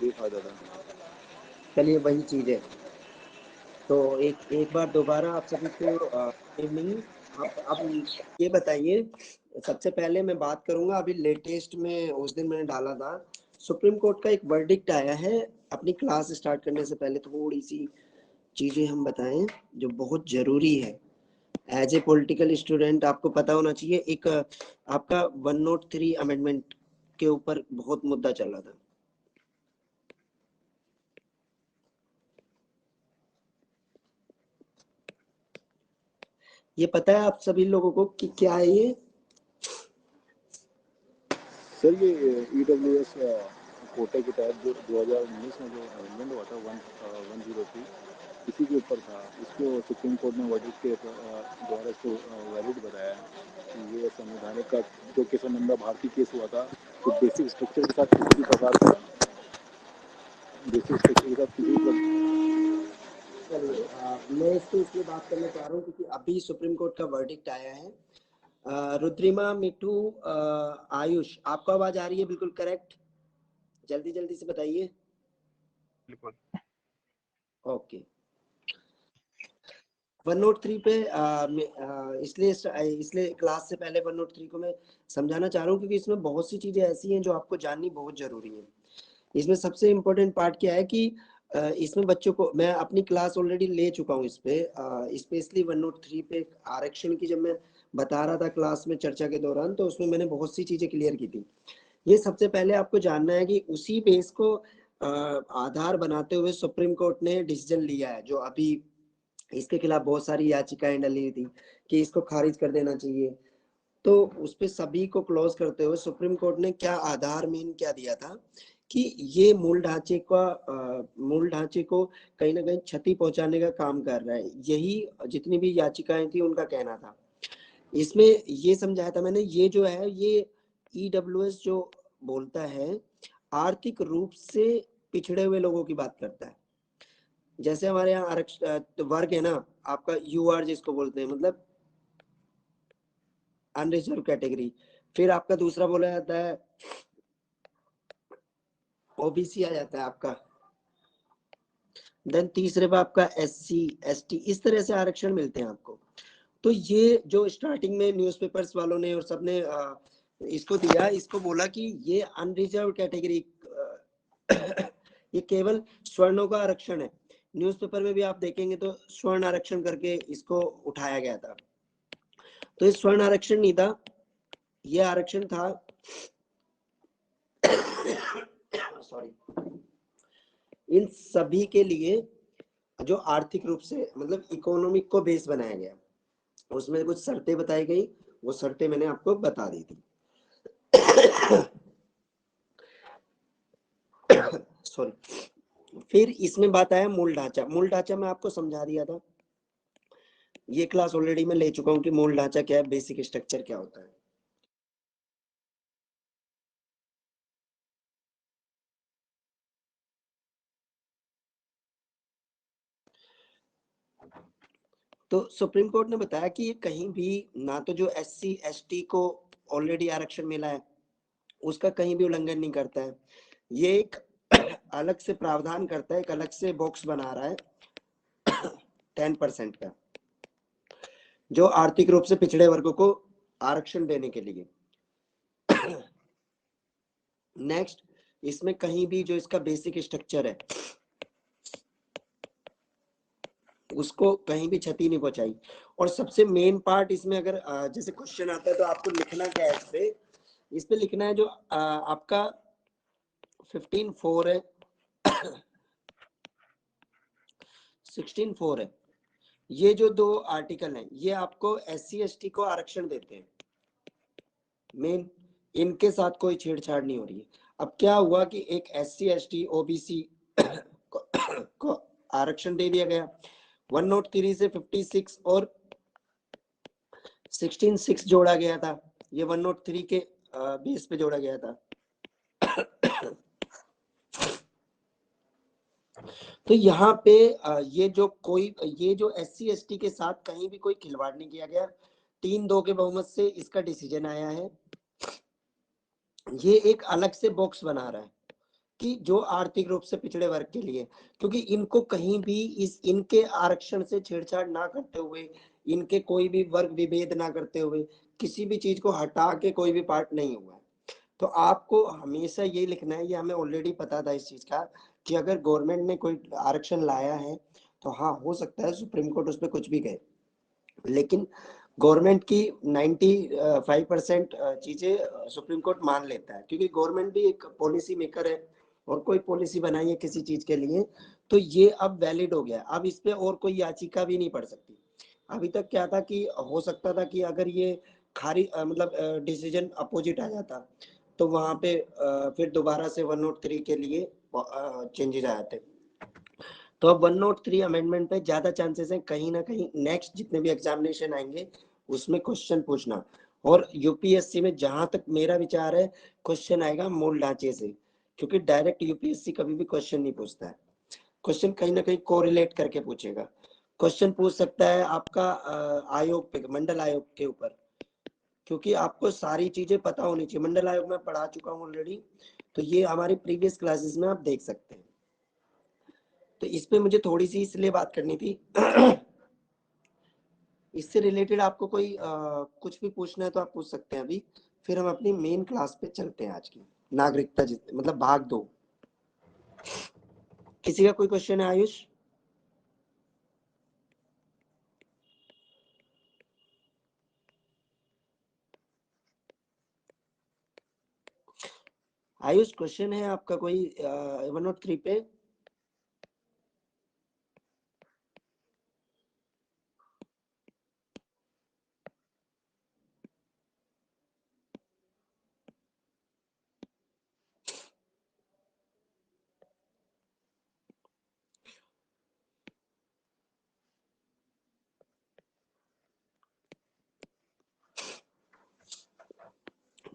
ये फायदा था। चलिए वही चीज है। तो एक बार दोबारा आप सभी को इवनिंग। आप ये बताइए, सबसे पहले मैं बात करूंगा अभी लेटेस्ट में, उस दिन मैंने डाला था सुप्रीम कोर्ट का एक वर्डिक्ट आया है। अपनी क्लास स्टार्ट करने से पहले थोड़ी सी चीजें हम बताएं जो बहुत जरूरी है। एज ए पॉलिटिकल स्टूडेंट आपको पता होना चाहिए, एक आपका 103 अमेंडमेंट के ऊपर बहुत मुद्दा चल रहा था। ये पता है आप सभी लोगों को कि क्या है ये? सर ये EWS कोटे के तहत जो 2019 में जो अमेंडमेंट हुआ था 103, इसी के ऊपर था। इसको सुप्रीम कोर्ट ने वर्डिक्ट के द्वारा इसको वैलिड बताया कि ये संवैधानिक का जो केशवानंदा भारती केस हुआ था, तो बेसिक स्ट्रक्चर के साथ किसी भी प्रकार का बेसिक स्ट्रक्चर के साथ किसी भी चलिए मैं इस पे इसलिए बात करना चाह रहा हूँ क्योंकि अभी सुप्रीम कोर्ट का वर्डिक्ट आया है। रुद्रिमा, मिठू, आयुष, आपको आवाज आ रही है? बिल्कुल करेक्ट, जल्दी जल्दी से बताइए। बिल्कुल। ओके। 103 पे इसलिए इसलिए क्लास से पहले 103 को मैं समझाना चाह रहा हूँ क्योंकि इसमें बहुत सी चीजें ऐसी हैं जो आपको जाननी बहुत जरूरी है। इसमें सबसे इम्पोर्टेंट पार्ट क्या है कि इसमें बच्चों को, मैं अपनी क्लास ऑलरेडी ले चुका हूँ इस पे, स्पेशली 103 पे आरक्षण की जब मैं बता रहा था क्लास में चर्चा के दौरान, तो उसमें मैंने बहुत सी चीजें क्लियर की थी। ये सबसे पहले आपको जानना है कि उसी बेस को आधार बनाते हुए सुप्रीम कोर्ट ने डिसीजन लिया है, जो अभी इसके खिलाफ बहुत सारी याचिकाएं डली थी कि इसको खारिज कर देना चाहिए। तो उस पे सभी को क्लोज करते हुए सुप्रीम कोर्ट ने क्या आधार में क्या दिया था कि ये मूल ढांचे को कहीं ना कहीं क्षति पहुंचाने का काम कर रहा है। यही जितनी भी याचिकाएं थी उनका कहना था। इसमें ये समझाया था मैंने, ये जो है ये EWS जो बोलता है आर्थिक रूप से पिछड़े हुए लोगों की बात करता है। जैसे हमारे यहाँ आरक्षण वर्ग है ना, आपका UR जिसको बोलते हैं, मतलब अनरिजर्व कैटेगरी। फिर आपका दूसरा बोला जाता है OBC आ जाता है आपका। देन तीसरे पे आपका SC ST, इस तरह से आरक्षण मिलते हैं आपको। तो ये जो स्टार्टिंग में न्यूज़पेपर्स वालों ने और सबने इसको दिया, इसको बोला कि ये अनरिजर्व कैटेगरी, ये केवल सवर्णों का आरक्षण है। न्यूज़पेपर में भी आप देखेंगे तो स्वर्ण आरक्षण करके इसको उठाया गया था। तो ये स्वर्ण आरक्षण नहीं था, ये आरक्षण था सॉरी, इन सभी के लिए जो आर्थिक रूप से मतलब इकोनॉमिक को बेस बनाया गया। उसमें कुछ शर्तें बताई गई, वो शर्तें मैंने आपको बता दी थी। सॉरी। फिर इसमें बात आया मूल ढांचा। मूल ढांचा मैं आपको समझा दिया था, ये क्लास ऑलरेडी मैं ले चुका हूं कि मूल ढांचा क्या है, बेसिक स्ट्रक्चर क्या होता है। तो सुप्रीम कोर्ट ने बताया कि ये कहीं भी ना तो जो SC ST को ऑलरेडी आरक्षण मिला है उसका कहीं भी उल्लंघन नहीं करता है। ये एक अलग से प्रावधान करता है, एक अलग से बॉक्स बना रहा है 10% का, जो आर्थिक रूप से पिछड़े वर्गों को आरक्षण देने के लिए। नेक्स्ट, इसमें कहीं भी जो इसका बेसिक स्ट्रक्चर है उसको कहीं भी क्षति नहीं पहुंचाई। और सबसे मेन पार्ट इसमें अगर जैसे क्वेश्चन आता है तो आपको लिखना क्या है, इस पे लिखना है जो आपका 15(4) है 16(4) है। ये जो दो आर्टिकल हैं ये आपको SC ST को आरक्षण देते हैं मेन, इनके साथ कोई छेड़छाड़ नहीं हो रही है। अब क्या हुआ कि एक SC ST OBC को आरक्षण दे दिया गया 103 से 56 और 16(6) जोड़ा गया था, ये 103 के बेस पे जोड़ा गया था। तो यहाँ पे ये जो SC ST के साथ कहीं भी कोई खिलवाड़ नहीं किया गया। 3-2 के बहुमत से इसका डिसीजन आया है। ये एक अलग से बॉक्स बना रहा है कि जो आर्थिक रूप से पिछड़े वर्ग के लिए, क्योंकि इनको कहीं भी इनके आरक्षण से छेड़छाड़ ना करते हुए, इनके कोई भी वर्ग विभेद ना करते हुए, किसी भी चीज को हटा के कोई भी पार्ट नहीं हुआ है। तो आपको हमेशा ये लिखना है, ये हमें ऑलरेडी पता था इस चीज का, कि अगर गवर्नमेंट ने कोई आरक्षण लाया है तो हाँ हो सकता है सुप्रीम कोर्ट उस पर कुछ भी कहे, लेकिन गवर्नमेंट की 95% चीजें सुप्रीम कोर्ट मान लेता है, क्योंकि गवर्नमेंट भी एक पॉलिसी मेकर है और कोई पॉलिसी बनाई है किसी चीज के लिए, तो ये अब वैलिड हो गया। अब इस पे और कोई याचिका भी नहीं पड़ सकती। अभी तक क्या था कि हो सकता था कि अगर ये मतलब डिसीजन अपोजिट आ जाता तो वहां पे फिर दोबारा से 103 के लिए चेंजेस आए थे। तो अब 103 अमेंडमेंट पे ज्यादा चांसेस है कहीं ना कहीं नेक्स्ट जितने भी एग्जामिनेशन आएंगे उसमें क्वेश्चन पूछना। और यूपीएससी में जहां तक मेरा विचार है क्वेश्चन आएगा मूल ढांचे से, क्योंकि डायरेक्ट यूपीएससी कभी भी क्वेश्चन नहीं पूछता है। क्वेश्चन कहीं ना कहीं कोरिलेट करके पूछेगा। क्वेश्चन पूछ सकता है आपका आयोग पे, मंडल आयोग के ऊपर, क्योंकि आपको सारी चीजें पता होनी चाहिए। मंडल आयोग में पढ़ा चुका हूँ ऑलरेडी, तो ये हमारी प्रीवियस क्लासेस में आप देख सकते हैं। तो इस पे मुझे थोड़ी सी इसलिए बात करनी थी। इससे रिलेटेड आपको कोई कुछ भी पूछना है तो आप पूछ सकते हैं अभी, फिर हम अपनी मेन क्लास पे चलते हैं आज की, नागरिकता मतलब भाग 2। किसी का कोई क्वेश्चन है आयुष? आयुष क्वेश्चन है आपका कोई 103 पे?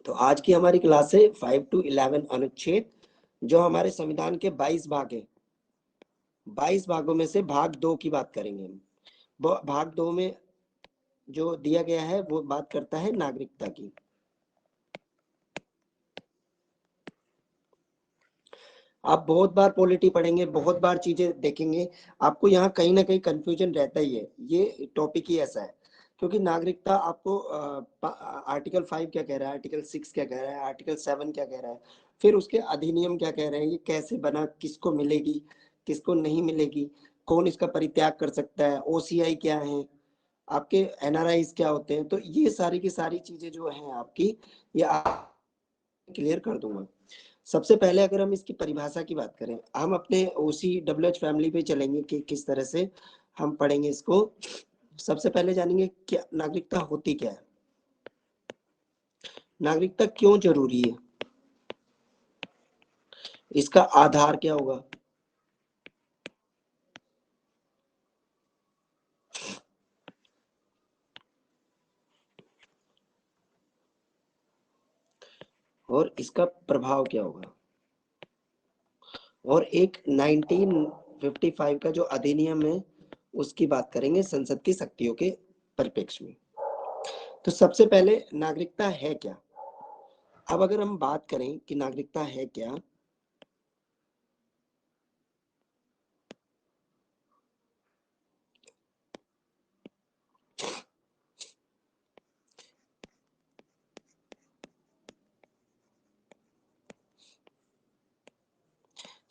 तो आज की हमारी क्लास है 5 to 11 अनुच्छेद, जो हमारे संविधान के 22 भाग है। 22 भागों में से भाग 2 की बात करेंगे हम। भाग 2 में जो दिया गया है वो बात करता है नागरिकता की। आप बहुत बार पॉलिटी पढ़ेंगे, बहुत बार चीजें देखेंगे, आपको यहाँ कहीं ना कहीं कंफ्यूजन रहता ही है। ये टॉपिक ही ऐसा है, क्योंकि नागरिकता आपको आर्टिकल 5 क्या कह रहा है, आर्टिकल 6 क्या कह रहा है, आर्टिकल 7 क्या कह रहा है, फिर उसके अधिनियम क्या कह रहे हैं, ये कैसे बना, किसको मिलेगी, किसको नहीं मिलेगी, कौन इसका परित्याग कर सकता है, ओसीआई क्या है, आपके एनआरआईज क्या होते हैं। तो ये सारी की सारी चीजें जो है आपकी, ये क्लियर कर दूंगा। सबसे पहले अगर हम इसकी परिभाषा की बात करें, हम अपने OCWH फैमिली पे चलेंगे कि किस तरह से हम पढ़ेंगे इसको। सबसे पहले जानेंगे क्या नागरिकता होती क्या है, नागरिकता क्यों जरूरी है, इसका आधार क्या होगा, और इसका प्रभाव क्या होगा, और एक 1955 का जो अधिनियम है उसकी बात करेंगे संसद की शक्तियों के परिप्रेक्ष्य में। तो सबसे पहले नागरिकता है क्या। अब अगर हम बात करें कि नागरिकता है क्या,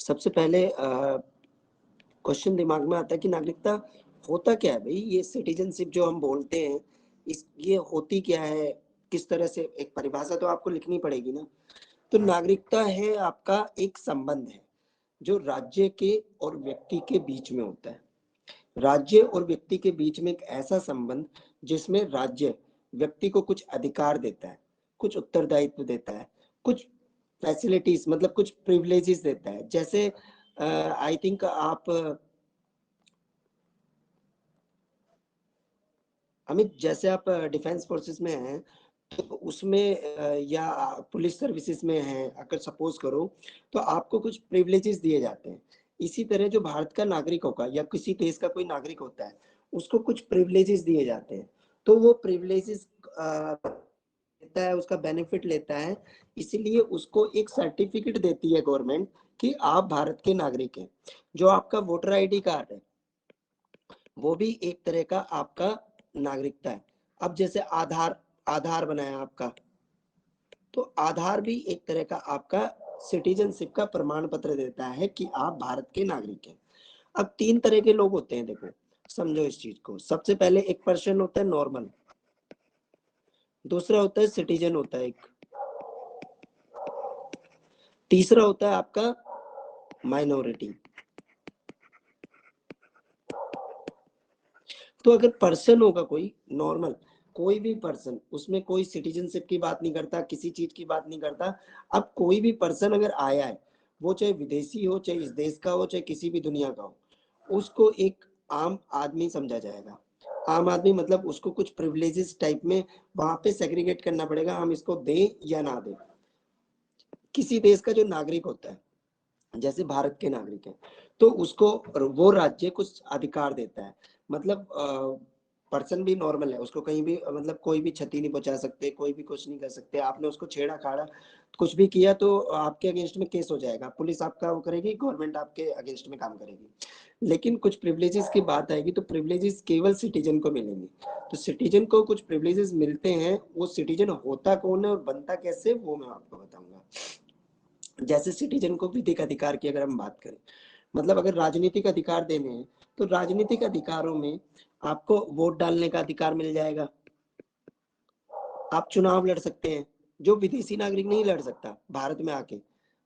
सबसे पहले क्वेश्चन दिमाग में आता है कि नागरिकता होता क्या है भाई। ये सिटीजनशिप जो हम बोलते हैं, इस ये होती क्या है, किस तरह से, एक परिभाषा तो आपको लिखनी पड़ेगी ना। तो नागरिकता है आपका एक संबंध है जो राज्य के और व्यक्ति के बीच में होता है। राज्य और व्यक्ति के बीच में एक ऐसा संबंध जिसमें राज्य व्यक्ति को कुछ अधिकार देता है, कुछ उत्तरदायित्व देता है, कुछ फैसिलिटीज मतलब कुछ प्रिविलेजेस देता है। जैसे आई थिंक आप अमित, जैसे आप डिफेंस फोर्सेस में हैं तो उसमें या पुलिस सर्विसेज में हैं अगर सपोज करो, तो आपको कुछ प्रिविलेजेस दिए जाते हैं। इसी तरह जो भारत का नागरिक होगा या किसी देश का कोई नागरिक होता है उसको कुछ प्रिविलेजेस दिए जाते हैं। तो वो प्रिविलेजेस लेता है, उसका बेनिफिट लेता है, इसीलिए उसको एक सर्टिफिकेट देती है गवर्नमेंट कि आप भारत के नागरिक हैं। जो आपका वोटर आईडी कार्ड है वो भी एक तरह का आपका नागरिकता है। अब जैसे आधार आधार बनाया आपका, तो आधार भी एक तरह का आपका सिटीजनशिप का प्रमाण पत्र देता है कि आप भारत के नागरिक हैं। अब 3 तरह के लोग होते हैं, देखो समझो इस चीज को। सबसे पहले एक पर्सन होता है नॉर्मल, दूसरा होता है सिटीजन होता है एक, तीसरा होता है आपका माइनॉरिटी। तो अगर पर्सन होगा कोई नॉर्मल, कोई भी पर्सन, उसमें कोई सिटीजनशिप की बात नहीं करता, किसी चीज की बात नहीं करता। अब कोई भी पर्सन अगर आया है, वो चाहे विदेशी हो, चाहे इस देश का हो, चाहे किसी भी दुनिया का हो, उसको एक आम आदमी समझा जाएगा। आम आदमी मतलब उसको कुछ प्रिविलेजेस टाइप में वहां पे सेग्रीगेट करना पड़ेगा, हम इसको दें या ना दें। किसी देश का जो नागरिक होता है, जैसे भारत के नागरिक हैं, तो उसको वो राज्य कुछ अधिकार देता है। मतलब पर्सन भी नॉर्मल है, उसको कहीं भी मतलब कोई भी क्षति नहीं पहुंचा सकते, कोई भी कुछ नहीं कर सकते। आपने उसको छेड़ा खाड़ा कुछ भी किया तो आपके अगेंस्ट में केस हो जाएगा, पुलिस आपका वो करेगी, गवर्नमेंट आपके अगेंस्ट में काम करेगी। लेकिन कुछ प्रिविलेजेस की बात आएगी तो प्रिविलेजेस केवल सिटीजन को मिलेंगे। तो सिटीजन को कुछ प्रिविलेजेस मिलते हैं, वो सिटीजन होता कौन है और बनता कैसे, वो मैं आपको बताऊंगा। जैसे सिटीजन को विधिक अधिकार की अगर हम बात करें, मतलब अगर राजनीतिक अधिकार देने हैं तो राजनीतिक अधिकारों में आपको वोट डालने का अधिकार मिल जाएगा, आप चुनाव लड़ सकते हैं, जो विदेशी नागरिक नहीं लड़ सकता भारत में आके,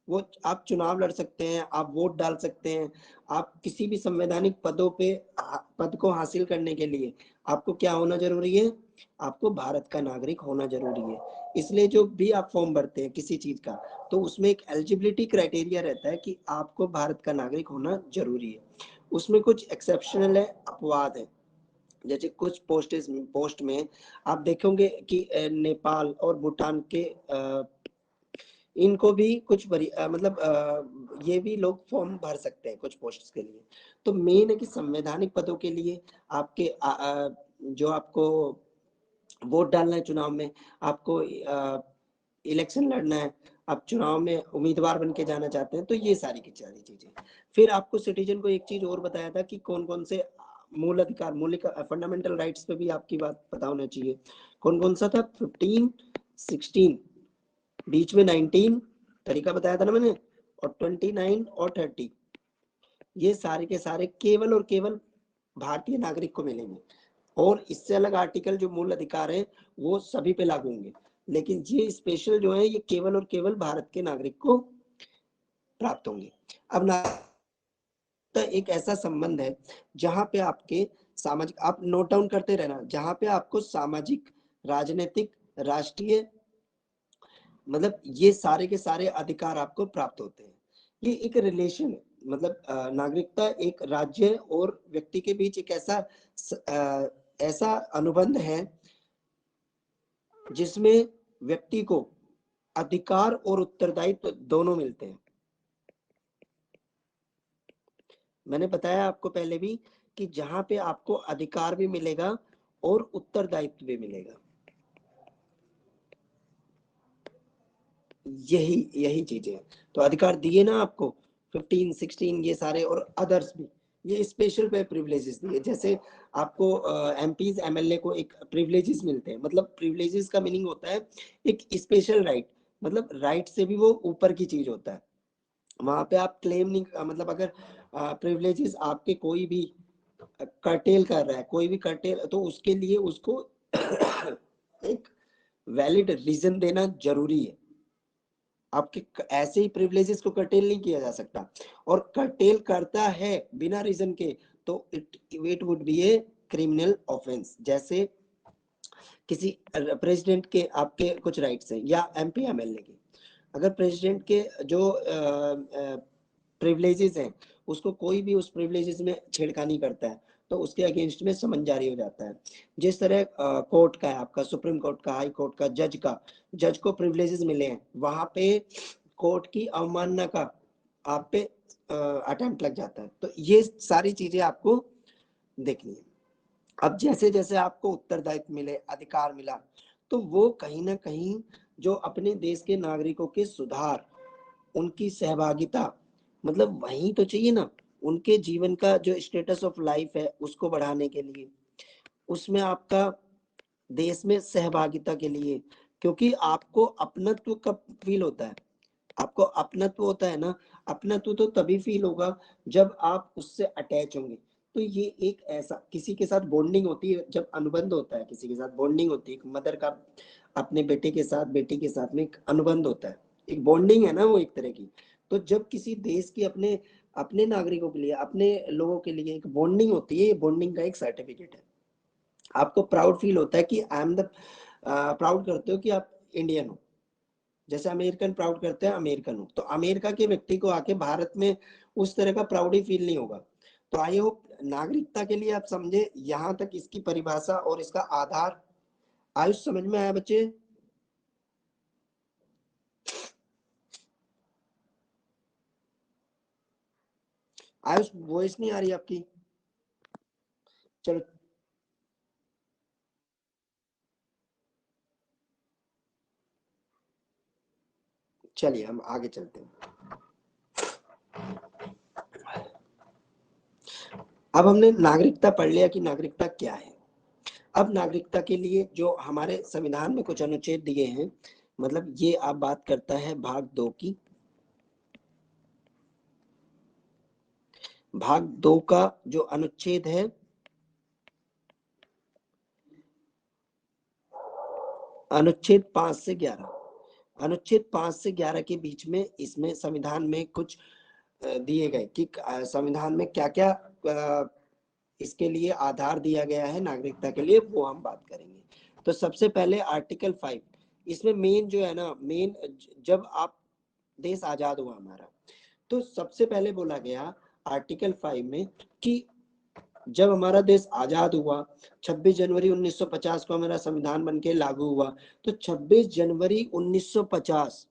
वो आप चुनाव लड़ सकते हैं, आप वोट डाल सकते हैं। आप किसी भी संवैधानिक पदों पे पद को हासिल करने के लिए आपको क्या होना जरूरी है, आपको भारत का नागरिक होना जरूरी है। इसलिए जो भी आप फॉर्म भरते हैं किसी चीज का, तो उसमें एक एलिजिबिलिटी क्राइटेरिया रहता है कि आपको भारत का नागरिक होना जरूरी है। उसमें कुछ एक्सेप्शनल है, अपवाद है। जैसे कुछ पोस्ट में आप देखोगे कि नेपाल और भूटान के इनको भी कुछ मतलब ये भी लोग फॉर्म भर सकते हैं कुछ पोस्ट के लिए। तो मेन है कि संवैधानिक पदों के लिए आपके जो आपको वोट डालना है चुनाव में, आपको इलेक्शन लड़ना है, आप चुनाव में उम्मीदवार बन के जाना चाहते हैं, तो ये सारी की सारी चीजें। फिर आपको सिटीजन को एक चीज और बताया था कि कौन कौन से मूल अधिकार, मौलिक फंडामेंटल राइट्स पे भी आपकी बात पता होना चाहिए। कौन कौन सा था, 15, 16, बीच में 19 तरीका बताया था ना मैंने, और 29 और 30, ये सारे के सारे केवल और केवल भारतीय नागरिक को मिलेंगे। और इससे अलग आर्टिकल जो मूल अधिकार है वो सभी पे लागू होंगे, लेकिन ये स्पेशल जो है ये केवल और केवल भारत के नागरिक को प्राप्त होंगे। अब नागरिकता एक ऐसा संबंध है जहां पे आपके सामाजिक, आप नोट डाउन करते रहना, जहां पे आपको सामाजिक, राजनीतिक, राष्ट्रीय, मतलब ये सारे के सारे अधिकार आपको प्राप्त होते हैं। ये एक रिलेशन है, मतलब नागरिकता एक राज्य और व्यक्ति के बीच एक ऐसा अनुबंध है जिसमें व्यक्ति को अधिकार और उत्तरदायित्व दोनों मिलते हैं। मैंने बताया आपको पहले भी कि जहां पे आपको अधिकार भी मिलेगा और उत्तरदायित्व भी मिलेगा, यही यही चीजें। तो अधिकार दिए ना आपको 15, 16 ये सारे, और अदर्स भी, ये स्पेशल पे प्रिविलेजेस दिए। जैसे आपको एमपीज एमएलए को एक प्रिविलेजेस मिलते हैं, मतलब प्रिविलेजेस का मीनिंग होता है एक स्पेशल राइट, मतलब राइट से भी वो ऊपर की चीज होता है। वहां पे आप क्लेम नहीं, मतलब अगर प्रिविलेजेस आपके कोई भी कर्टेल कर रहा है, कोई भी कर्टेल, तो उसके लिए उसको एक वैलिड रीजन देना जरूरी है। आपके ऐसे ही प्रिविलेजेस को कर्टेल नहीं किया जा सकता, और कर्टेल करता है बिना रीजन के तो it would be a criminal offence. जैसे किसी प्रेसिडेंट के आपके कुछ राइट्स हैं या एमपी एमएलए के, अगर प्रेसिडेंट के जो प्रिविलेजेस हैं उसको कोई भी उस प्रिविलेजेस में छेड़खानी करता है तो उसके अगेंस्ट में समन जारी हो जाता है। जिस तरह कोर्ट का है, आपका सुप्रीम कोर्ट का, हाई कोर्ट का, जज को प्रिविलेजेस मिले हैं, वहां पे कोर्ट की अवमानना का आप पे अटेम्प्ट लग जाता है। तो ये सारी चीजें आपको देखनी है। अब जैसे जैसे आपको उत्तरदायित्व मिले, अधिकार मिला, तो वो कहीं ना कहीं जो अपने देश के नागरिकों के सुधार, उनकी सहभागिता, मतलब वही तो चाहिए ना, उनके जीवन का जो स्टेटस ऑफ लाइफ है उसको बढ़ाने के लिए, उसमें आपका देश में सहभागिता के लिए, क्योंकि आपको अपनत्व कब फील होता है, आपको अपनत्व होता है ना, अपनत्व तो तभी फील होगा जब आप उससे अटैच होंगे। तो ये एक ऐसा किसी के साथ बॉन्डिंग होती है, जब अनुबंध होता है, किसी के साथ बॉन्डिंग होती है, मदर का अपने बेटे के साथ, बेटी के साथ में एक अनुबंध होता है, एक बॉन्डिंग है ना वो एक तरह की। तो जब किसी देश की अपने अपने नागरिकों के लिए, अपने लोगों के लिए एक बॉन्डिंग होती है, ये बॉन्डिंग का एक सर्टिफिकेट है। आपको प्राउड फील होता है कि आई एम द, प्राउड करते हो कि आप इंडियन हो, जैसे अमेरिकन प्राउड करते हैं अमेरिकन हो, तो अमेरिका के व्यक्ति को आके भारत में उस तरह का प्राउडी फील नहीं होगा। तो आई होप नागरिकता के लिए आप समझे, यहाँ तक इसकी परिभाषा और इसका आधार आयुष समझ में आया बच्चे? आयुष वॉइस नहीं आ रही आपकी, चलो चलिए हम आगे चलते हैं। अब हमने नागरिकता पढ़ लिया कि नागरिकता क्या है। अब नागरिकता के लिए जो हमारे संविधान में कुछ अनुच्छेद दिए हैं, मतलब ये आप बात करता है भाग 2 की। भाग 2 का जो अनुच्छेद है, अनुच्छेद 5 से 11, अनुच्छेद 5 से 11 के बीच में इसमें संविधान में कुछ दिए गए कि संविधान में क्या क्या इसके लिए आधार दिया गया है नागरिकता के लिए, वो हम बात करेंगे। तो सबसे पहले आर्टिकल 5, इसमें मेन जो है ना, मेन जब आप देश आजाद हुआ हमारा, तो सबसे पहले बोला गया आर्टिकल 5 में कि जब हमारा देश आजाद हुआ, 26 जनवरी 1950 को हमारा संविधान बनके लागू हुआ, तो 26 जनवरी 1950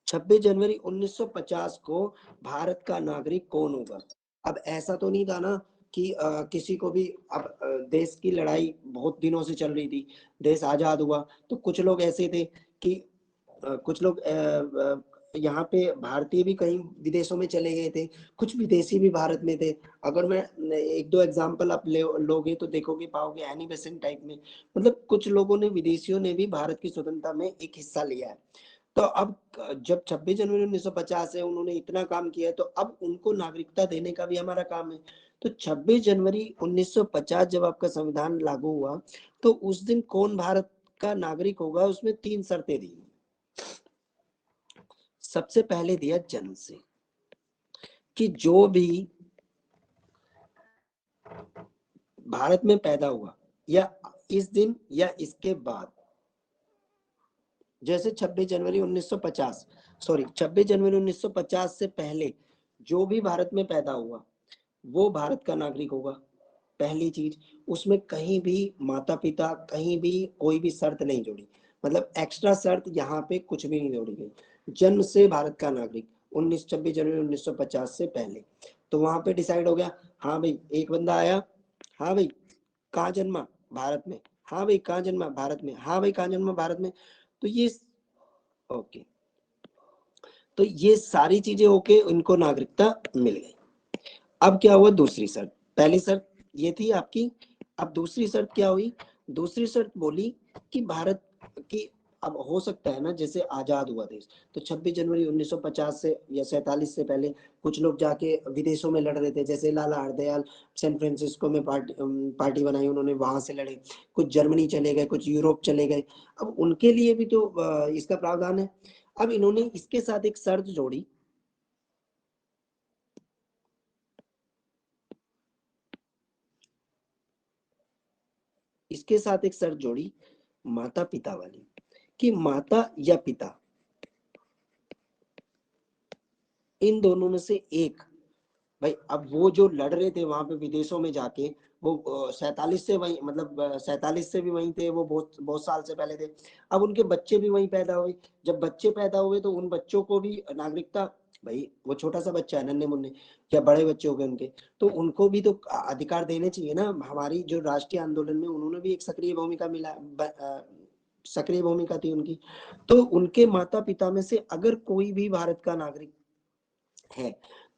26 जनवरी 1950 को भारत का नागरिक कौन होगा। अब ऐसा तो नहीं था ना कि किसी को भी, अब देश की लड़ाई बहुत दिनों से चल रही थी, देश आजाद हुआ, तो कुछ लोग ऐसे थे कि कुछ लोग यहाँ पे भारतीय भी कहीं विदेशों में चले गए थे, कुछ विदेशी भी भारत में थे। अगर मैं एक दो एग्जांपल आप लोगे तो देखोगे, पाओगे एनी बेसेंट टाइप में, मतलब कुछ लोगों ने, विदेशियों ने भी भारत की स्वतंत्रता में एक हिस्सा लिया है। तो अब जब 26 जनवरी 1950 है, उन्होंने इतना काम किया है, तो अब उनको नागरिकता देने का भी हमारा काम है। तो 26 जनवरी 1950 जब आपका संविधान लागू हुआ, तो उस दिन कौन भारत का नागरिक होगा, उसमें 3 शर्तें दी। सबसे पहले दिया जन्म से, कि जो भी भारत में पैदा हुआ या इस दिन या इसके बाद, जैसे 26 जनवरी 1950, सॉरी 26 जनवरी 1950 से पहले जो भी भारत में पैदा हुआ वो भारत का नागरिक होगा। पहली चीज, उसमें कहीं भी माता पिता, कहीं भी कोई भी शर्त नहीं जोड़ी, मतलब एक्स्ट्रा शर्त यहाँ पे कुछ भी नहीं जोड़ी गई। जन्म से भारत का नागरिक 26 जनवरी 1950 से पहले, तो वहां पे डिसाइड हो गया, हाँ भाई एक बंदा आया, हाँ भाई कहाँ जन्मा, भारत में, हाँ भाई कहाँ जन्मा, भारत में, हाँ भाई कहाँ जन्मा, भारत में। तो ये ओके, तो ये सारी चीजें होके इनको नागरिकता मिल गई। अब क्या हुआ दूसरी शर्त, पहली शर्त ये थी आपकी, अब दूसरी शर्त क्या हुई, दूसरी शर्त बोली कि भारत की, अब हो सकता है ना जैसे आजाद हुआ देश, तो 26 जनवरी 1950 से या 47 से पहले कुछ लोग जाके विदेशों में लड़ रहे थे, जैसे लाला हरदयाल सैन फ्रांसिस्को में पार्टी बनाई उन्होंने, वहां से लड़े, कुछ जर्मनी चले गए, कुछ यूरोप चले गए। अब उनके लिए भी तो इसका प्रावधान है। अब इन्होंने इसके साथ एक शर्त जोड़ी, इसके साथ एक शर्त जोड़ी माता पिता वाली, कि माता या पिता इन दोनों में से एक, भाई अब वो जो लड़ रहे थे वहां पे विदेशों में जाके, वो 47 से वहीं, मतलब 47 से भी वहीं थे, वो बहुत बहुत साल से पहले थे। अब उनके बच्चे भी वहीं पैदा हुए, जब बच्चे पैदा हुए तो उन बच्चों को भी नागरिकता, भाई वो छोटा सा बच्चा है, नन्हे मुन्ने या बड़े बच्चे हो गए उनके, तो उनको भी तो अधिकार देने चाहिए ना। हमारी जो राष्ट्रीय आंदोलन में उन्होंने भी एक सक्रिय भूमिका मिला सक्रिय भूमिका थी उनकी। तो उनके माता पिता में से अगर कोई भी भारत का नागरिक है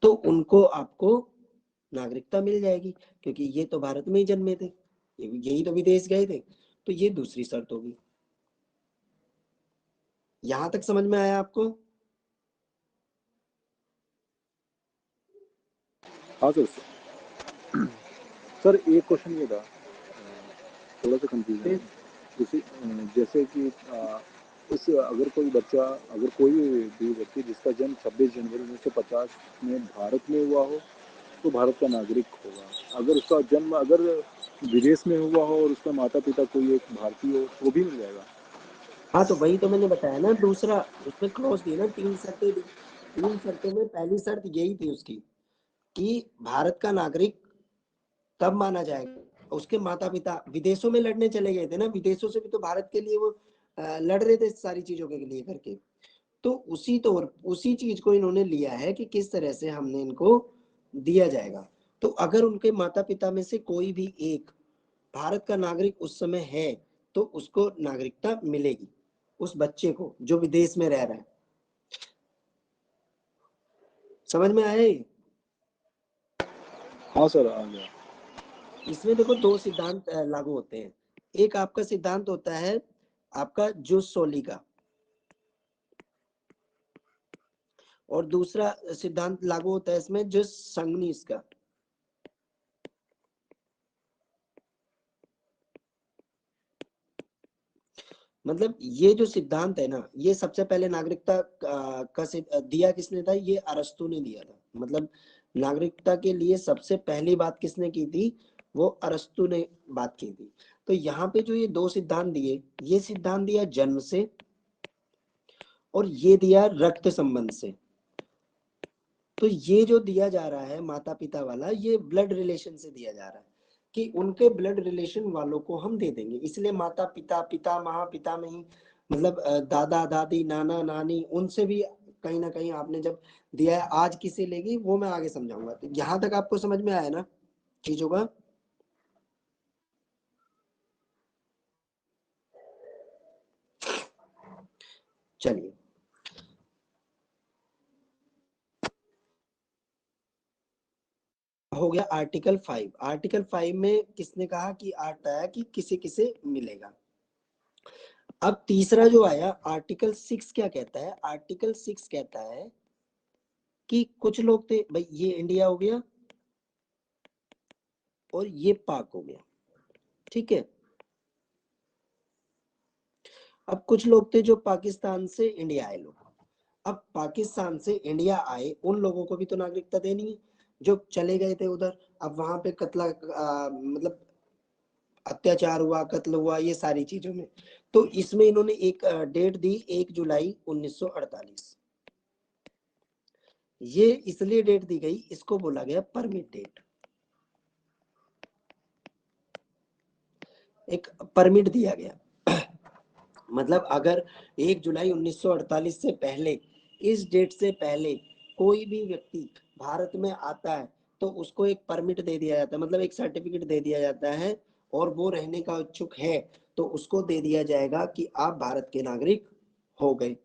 तो उनको आपको नागरिकता मिल जाएगी, क्योंकि ये तो भारत में ही जन्मे थे, यही तो विदेश गए थे। तो ये दूसरी शर्त होगी। यहां तक समझ में आया आपको? हाँ सर। सर एक क्वेश्चन ये था, थोड़ा सा कंफ्यूजन है। जैसे कि इस अगर कोई बच्चा, अगर कोई भी व्यक्ति जिसका जन्म 26 जनवरी 1950 में भारत में हुआ हो तो भारत का नागरिक होगा। अगर उसका जन्म अगर विदेश में हुआ हो और उसका माता पिता कोई एक भारतीय हो तो भी मिल जाएगा। हाँ, तो वही तो मैंने बताया ना, दूसरा उसमें क्लॉज दी ना, 3 शर्तें दी। 3 शर्तों में पहली शर्त यही थी उसकी कि भारत का नागरिक तब माना जाएगा उसके माता पिता विदेशों में लड़ने चले गए थे ना, विदेशों से भी तो भारत के लिए वो लड़ रहे थे सारी चीजों के लिए करके। तो उसी चीज को इन्होंने लिया है कि किस तरह से हमने इनको दिया जाएगा। तो अगर उनके माता पिता में से कोई भी एक भारत का नागरिक उस समय है तो उसको नागरिकता मिलेगी, उस बच्चे को जो विदेश में रह रहा है। समझ में आया ये? हाँ सर, आ गया। इसमें देखो 2 सिद्धांत लागू होते हैं। एक आपका सिद्धांत होता है आपका जुस सोली का, और दूसरा सिद्धांत लागू होता है इसमें जुस संगनीस का। मतलब ये जो सिद्धांत है ना, ये सबसे पहले नागरिकता का दिया किसने था? ये अरस्तु ने दिया था। मतलब नागरिकता के लिए सबसे पहली बात किसने की थी? वो अरस्तु ने बात की थी। तो यहाँ पे जो ये 2 सिद्धांत दिए, ये सिद्धांत दिया जन्म से और ये दिया रक्त संबंध से। तो ये जो दिया जा रहा है माता पिता वाला, ये ब्लड रिलेशन से दिया जा रहा है कि उनके ब्लड रिलेशन वालों को हम दे देंगे। इसलिए माता पिता, पिता महापिता में ही मतलब दादा दादी नाना नानी, उनसे भी कहीं ना कहीं आपने जब दिया है। आज किसे लेगी वो मैं आगे समझाऊंगा। तो यहां तक आपको समझ में आया ना चीजों का? चलिए, हो गया आर्टिकल 5। आर्टिकल 5 में किसने कहा कि आता है कि किसे किसे मिलेगा। अब तीसरा जो आया आर्टिकल 6 क्या कहता है? आर्टिकल 6 कहता है कि कुछ लोग थे भाई, ये इंडिया हो गया और ये पाक हो गया, ठीक है। अब कुछ लोग थे जो पाकिस्तान से इंडिया आए लोग। अब पाकिस्तान से इंडिया आए उन लोगों को भी तो नागरिकता देनी है जो चले गए थे उधर। अब वहां पे मतलब अत्याचार हुआ, कत्ल हुआ, ये सारी चीजों में। तो इसमें इन्होंने एक डेट दी, 1 जुलाई 1948। ये इसलिए डेट दी गई, इसको बोला गया परमिट डेट। एक परमिट दिया गया मतलब अगर 1 जुलाई 1948 से पहले, इस डेट से पहले कोई भी व्यक्ति भारत में आता है तो उसको एक परमिट दे दिया जाता है, मतलब एक सर्टिफिकेट दे दिया जाता है, और वो रहने का इच्छुक है तो उसको दे दिया जाएगा कि आप भारत के नागरिक हो गए।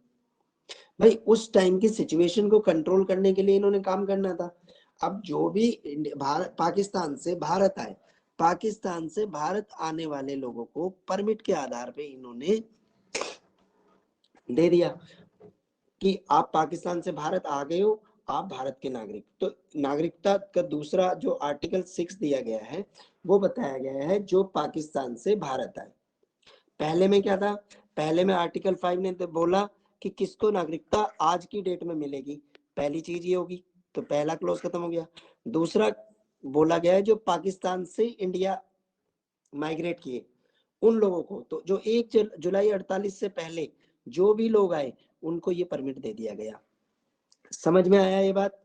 भाई उस टाइम की सिचुएशन को कंट्रोल करने के लिए इन्होंने काम करना था। अब जो भी पाकिस्तान से भारत आए, पाकिस्तान से भारत आने वाले लोगों को परमिट के आधार पे इन्होंने दे दिया कि आप पाकिस्तान से भारत आ गए हो, आप भारत के नागरिक। तो नागरिकता का दूसरा जो आर्टिकल 6 दिया गया है वो बताया गया है जो पाकिस्तान से भारत आए। पहले में क्या था? पहले में आर्टिकल 5 ने तो बोला कि किसको नागरिकता आज की डेट में मिलेगी, पहली चीज ये होगी। तो पहला क्लोज खत्म हो गया। दूसरा बोला गया है जो पाकिस्तान से इंडिया माइग्रेट किए उन लोगों को, तो जो 1 जुलाई 48 से पहले जो भी लोग आए उनको ये परमिट दे दिया गया। समझ में आया ये बात?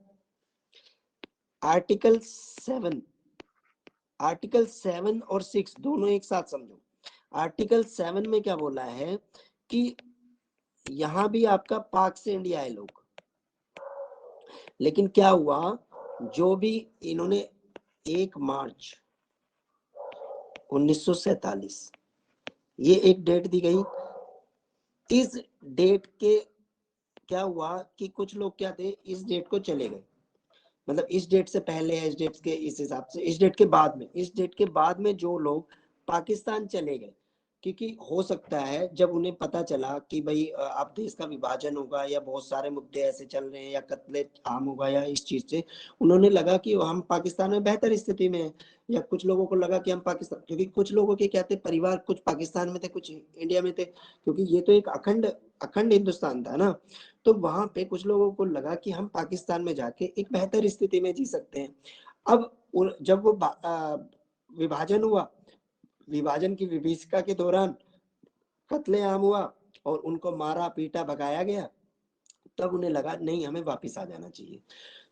आर्टिकल 7, आर्टिकल 7 और 6 दोनों एक साथ समझो। आर्टिकल 7 में क्या बोला है कि यहां भी आपका पाक से इंडिया आए लोग, लेकिन क्या हुआ, जो भी इन्होंने 1 मार्च 1947 ये एक डेट दी गई इस डेट के क्या हुआ कि कुछ लोग क्या थे, इस डेट को चले गए, मतलब इस डेट से पहले, इस डेट के इस हिसाब से, इस डेट के बाद में, इस डेट के बाद में जो लोग पाकिस्तान चले गए, क्योंकि हो सकता है जब उन्हें पता चला कि भाई अब देश का विभाजन होगा या बहुत सारे मुद्दे ऐसे चल रहे हैं या कत्ले आम होगा या इस चीज से, उन्होंने लगा कि हम पाकिस्तान में बेहतर स्थिति में है, या कुछ लोगों को लगा कि हम पाकिस्तान, क्योंकि कुछ लोगों के क्या थे, परिवार कुछ पाकिस्तान में थे कुछ इंडिया में थे, क्योंकि ये तो एक अखंड अखंड हिंदुस्तान था ना। तो वहां पे कुछ लोगों को लगा कि हम पाकिस्तान में जाके एक बेहतर स्थिति में जी सकते हैं। अब जब वो विभाजन हुआ, विभाजन की विभीषिका के दौरान कत्लेआम हुआ और उनको मारा पीटा भगाया गया, तब उन्हें लगा नहीं, हमें वापस आ जाना चाहिए।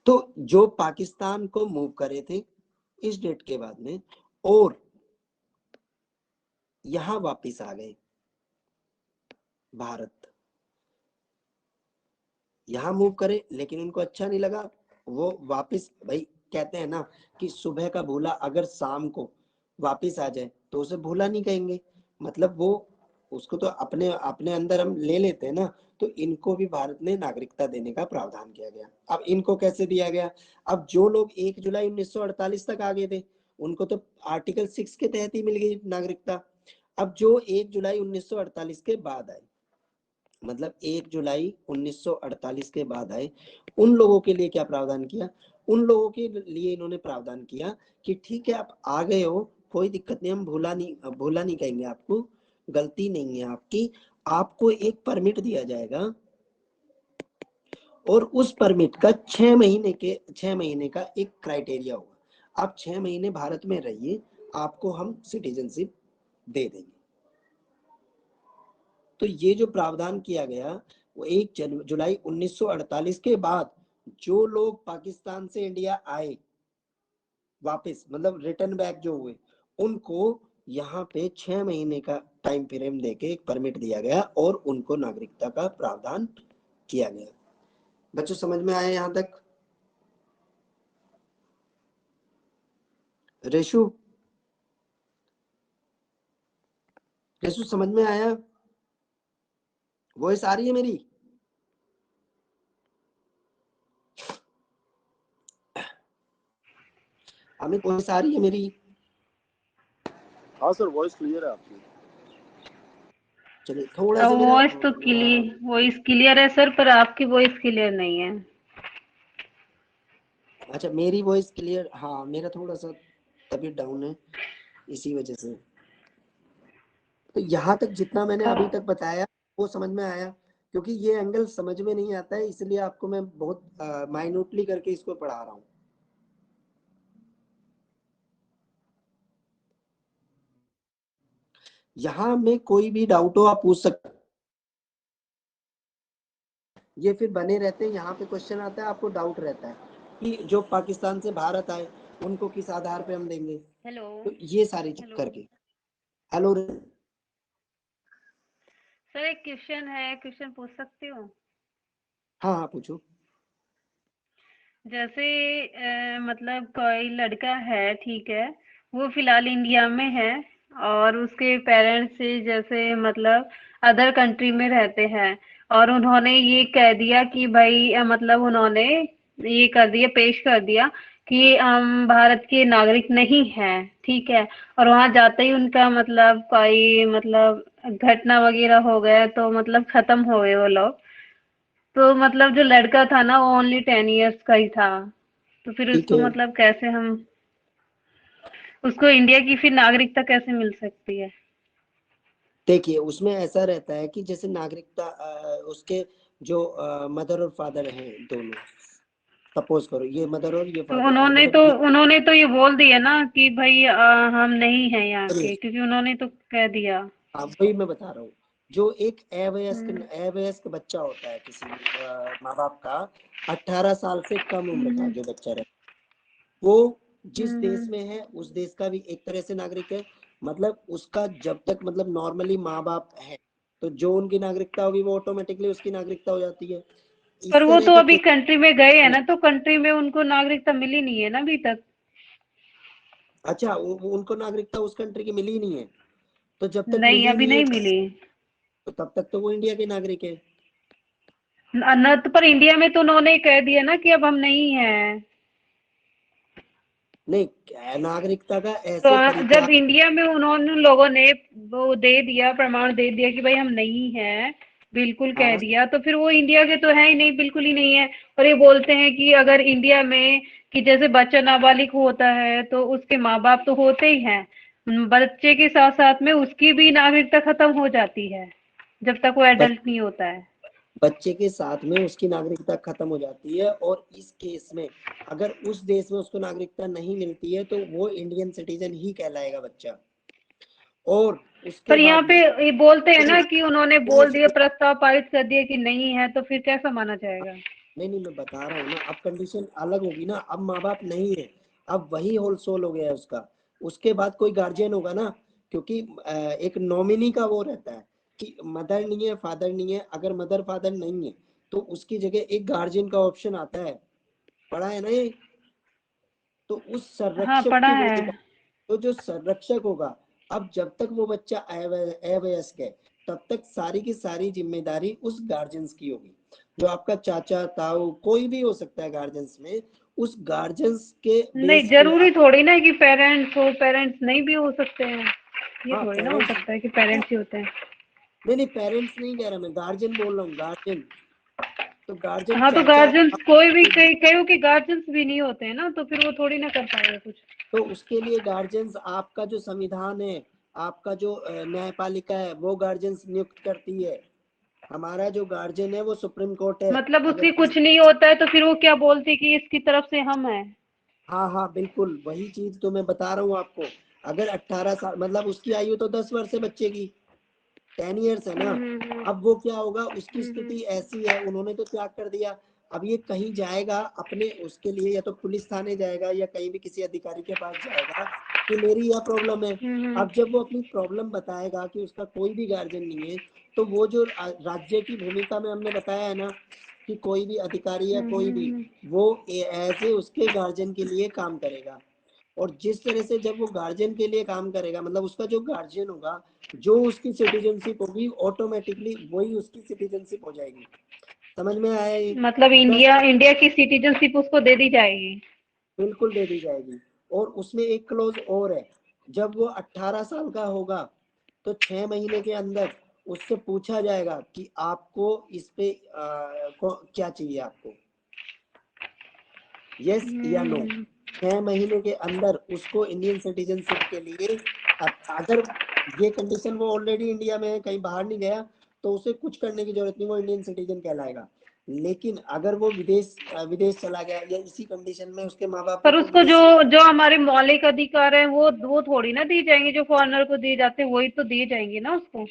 तो जो पाकिस्तान को मूव करे थे इस डेट के बाद में, और यहां वापस आ गए भारत, यहाँ मूव करे, लेकिन उनको अच्छा नहीं लगा, वो वापस, भाई कहते हैं ना कि सुबह का भूला अगर शाम को वापस आ जाए तो उसे भूला नहीं कहेंगे, मतलब वो उसको तो अपने अपने अंदर हम ले लेते हैं ना। तो इनको भी भारत ने नागरिकता देने का प्रावधान किया गया। अब इनको कैसे दिया गया, अब जो लोग 1 जुलाई 1948 तक आ गए थे उनको तो आर्टिकल 6 के तहत ही मिल गई नागरिकता। अब जो 1 जुलाई 1948 के बाद आए, मतलब 1 जुलाई 1948 के बाद आए, उन लोगों के लिए क्या प्रावधान किया, उन लोगों के लिए इन्होंने प्रावधान किया कि ठीक है आप आ गए हो, कोई दिक्कत नहीं, हम भूला नहीं कहेंगे आपको, गलती नहीं है आपकी, आपको एक परमिट दिया जाएगा और उस परमिट का 6 महीने का एक क्राइटेरिया होगा, आप 6 महीने भारत में रहिए, आपको हम सिटीजनशिप दे देंगे। तो ये जो प्रावधान किया गया वो 1 जुलाई 1948 के बाद जो लोग पाकिस्तान से इंडिया आए वापस, मतलब रिटर्न बैक जो हुए, उनको यहाँ पे 6 महीने का टाइम फ्रेम देके एक परमिट दिया गया और उनको नागरिकता का प्रावधान किया गया। बच्चों समझ में आया यहाँ तक? रेशु, रेशु समझ में आया? वॉइस आ रही है मेरी? अमित वॉइस आ रही है मेरी? हाँ सर, वॉइस क्लियर है आपकी। चलिए थोड़ा सा मेरा वॉइस क्लियर है सर, पर आपकी वॉइस क्लियर नहीं है। अच्छा मेरी वॉइस क्लियर, हाँ मेरा थोड़ा सा तबीयत डाउन है इसी वजह से। तो यहाँ तक जितना मैंने अभी तक बताया वो समझ में आया, क्योंकि ये एंगल समझ में नहीं आता है इसलिए आपको मैं बहुत माइन्यूटली करके इसको पढ़ा रहा हूँ। यहाँ में कोई भी डाउट हो आप पूछ सकते, ये फिर बने रहते हैं, यहाँ पे क्वेश्चन आता है आपको डाउट रहता है कि जो पाकिस्तान से भारत आए उनको किस आधार पे हम देंगे, हेलो, तो ये सारी चीज करके। हेलो सर एक क्वेश्चन है, क्वेश्चन पूछ सकती हूँ? हाँ हाँ पूछो। जैसे मतलब कोई लड़का है, ठीक है, वो फिलहाल इंडिया में है और उसके पेरेंट्स से जैसे मतलब अदर कंट्री में रहते हैं, और उन्होंने ये कह दिया कि भाई मतलब उन्होंने ये कर दिया, पेश कर दिया कि हम भारत के नागरिक नहीं हैं, ठीक है, और वहां जाते ही उनका मतलब कोई मतलब घटना वगैरह हो गया तो मतलब खत्म हो गए वो लोग। तो मतलब जो लड़का था ना वो ओनली 10 इयर्स का ही था, तो फिर ठीक उसको है, मतलब कैसे हम उसको इंडिया की फिर नागरिकता कैसे मिल सकती है? देखिए उसमें ऐसा रहता है कि जैसे नागरिकता उसके जो मदर और फादर हैं दोनों, सपोज करो ये मदर और ये तो फादर, मतलब ये उन्होंने तो ये बोल दिया ना कि भाई हम नहीं हैं यहाँ अरे के, क्योंकि उन्होंने तो कह दिया। हाँ वही मैं बता रहा हूँ, जो एक अवयस्क हम्म, अवयस्क बच्चा होता है किसी माँ बाप का, 18 साल से कम उम्र का हम्म, जो बच्चा रहता है वो जिस देश हम्म। में है उस देश का भी एक तरह से नागरिक है, मतलब उसका जब तक मतलब नॉर्मली माँ बाप है तो जो उनकी नागरिकता होगी वो ऑटोमेटिकली उसकी नागरिकता हो जाती है। पर इस वो तरह तो के अभी कुछ, कंट्री में गए हैं ना, तो कंट्री में उनको नागरिकता मिली नहीं है ना अभी तक। अच्छा उनको नागरिकता उस कंट्री की मिली ही नहीं है, तो जब तक नहीं, मिली अभी नहीं है नहीं मिली। तो तब तक तो वो इंडिया के नागरिक है। न तो पर इंडिया में तो उन्होंने कह दिया ना कि अब हम नहीं हैं। नहीं, नागरिकता का तो ऐसे तरीका। जब इंडिया में उन्होंने लोगों ने वो दे दिया, प्रमाण दे दिया कि भाई हम नहीं हैं, बिल्कुल कह हाँ दिया, तो फिर वो इंडिया के तो है ही नहीं, बिल्कुल ही नहीं है। और ये बोलते हैं कि अगर इंडिया में कि जैसे बच्चा नाबालिग होता है तो उसके माँ बाप तो होते ही हैं, बच्चे के साथ साथ में उसकी भी नागरिकता खत्म हो जाती है जब तक वो एडल्ट नहीं होता है। बच्चे के साथ में उसकी नागरिकता खत्म हो जाती है, और इस केस में अगर उस देश में उसको नागरिकता नहीं मिलती है तो वो इंडियन सिटीजन ही कहलाएगा बच्चा। और उसके पर यहाँ बाद पे में ये बोलते हैं ना नहीं कि उन्होंने नहीं बोल दिया, प्रस्ताव पारित कर दिया कि नहीं है, तो फिर कैसा माना जाएगा? नहीं, मैं बता रहा हूँ ना, अब कंडीशन अलग होगी ना। अब माँ बाप नहीं है, अब वही होल सोल हो गया है उसका। उसके बाद कोई गार्जियन होगा ना, क्योंकि एक नॉमिनी का वो रहता है कि मदर नहीं है, फादर नहीं है। अगर मदर फादर नहीं है तो उसकी जगह एक गार्जियन का ऑप्शन आता है। पढ़ा है ना ये? तो उस हाँ, संरक्षक पढ़ा की है। भूमिका, तो जो संरक्षक होगा, अब जब तक वो बच्चा अवयस्क है तब तक सारी की सारी जिम्मेदारी उस गार्जियंस की होगी। जो आपका चाचा ताऊ कोई भी हो सकता है गार्जियंस में, उस गार्जियंस के नहीं, बेस पे जरूरी आप। थोड़ी ना कि पेरेंट्स हो, पेरेंट्स नहीं भी हो सकते हैं। ये हाँ थोड़ी ना हो पेरेंट्स। सकता है कि पेरेंट्स ही होते हैं। नहीं, पेरेंट्स नहीं कह रहा मैं, गार्जियन बोल रहा हूँ, गार्जियन। तो गार्जियन हाँ, तो चाचा गार्जियंस कोई भी, ताऊ, कईयों के गार्जियंस भी नहीं होते हैं ना, तो फिर वो थोड़ी ना कर पाएगा कुछ। तो उसके लिए गार्जियंस आपका जो संविधान है, आपका जो न्यायपालिका है, वो गार्जियंस नियुक्त करती है। हमारा जो गार्जियन है वो सुप्रीम कोर्ट है। मतलब अगर उसकी किसी। कुछ नहीं होता है तो फिर वो क्या बोलती कि इसकी तरफ से हम हैं? हाँ हाँ बिल्कुल, वही चीज तो मैं बता रहा हूँ आपको। अगर 18 साल, मतलब उसकी आयु तो 10 वर्ष है बच्चे की, 10 years है ना। हम्म। अब वो क्या होगा, उसकी हम्म। स्थिति ऐसी है, उन्होंने तो त्याग कर दिया। अब ये कहीं जाएगा अपने उसके लिए, या तो पुलिस थाने जाएगा या कहीं भी किसी अधिकारी के पास जाएगा कि मेरी यह प्रॉब्लम है। हम्म। अब जब वो अपनी प्रॉब्लम बताएगा कि उसका कोई भी गार्जियन नहीं है, तो वो जो राज्य की भूमिका में हमने बताया है ना, कि कोई भी अधिकारी या कोई भी, हम्म। वो ऐसे उसके गार्जियन के लिए काम करेगा। और जिस तरह से जब वो गार्जियन के लिए काम करेगा, मतलब उसका जो गार्जियन होगा, जो उसकी सिटीजनशिप होगी, ऑटोमेटिकली वही उसकी सिटीजनशिप हो जाएगी। समझ में आया ये? मतलब प्लस इंडिया की सिटीजनशिप उसको दे दी जाएगी? बिल्कुल दे दी जाएगी। और उसमें एक क्लोज और है, जब वो 18 साल का होगा तो 6 महीने के अंदर उससे पूछा जाएगा कि आपको इस पे क्या चाहिए आपको, यस या नो। हम्म। 6 महीने के अंदर उसको इंडियन सिटीजनशिप के लिए, अब अगर ये कंडीशन, वो ऑलरेडी इंडिया में है, कहीं बाहर नहीं गया, तो उसे कुछ करने की जरूरत नहीं, वो इंडियन सिटीजन कहलाएगा। लेकिन अगर वो विदेश चला गया, या इसी कंडीशन में उसके माँ बाप पर को उसको जो विदेशी, जो हमारे मौलिक अधिकार है वो थोड़ी ना दिए जाएंगे, जो फॉरेनर को दिए जाते हैं वही तो दिए जाएंगे ना उसको।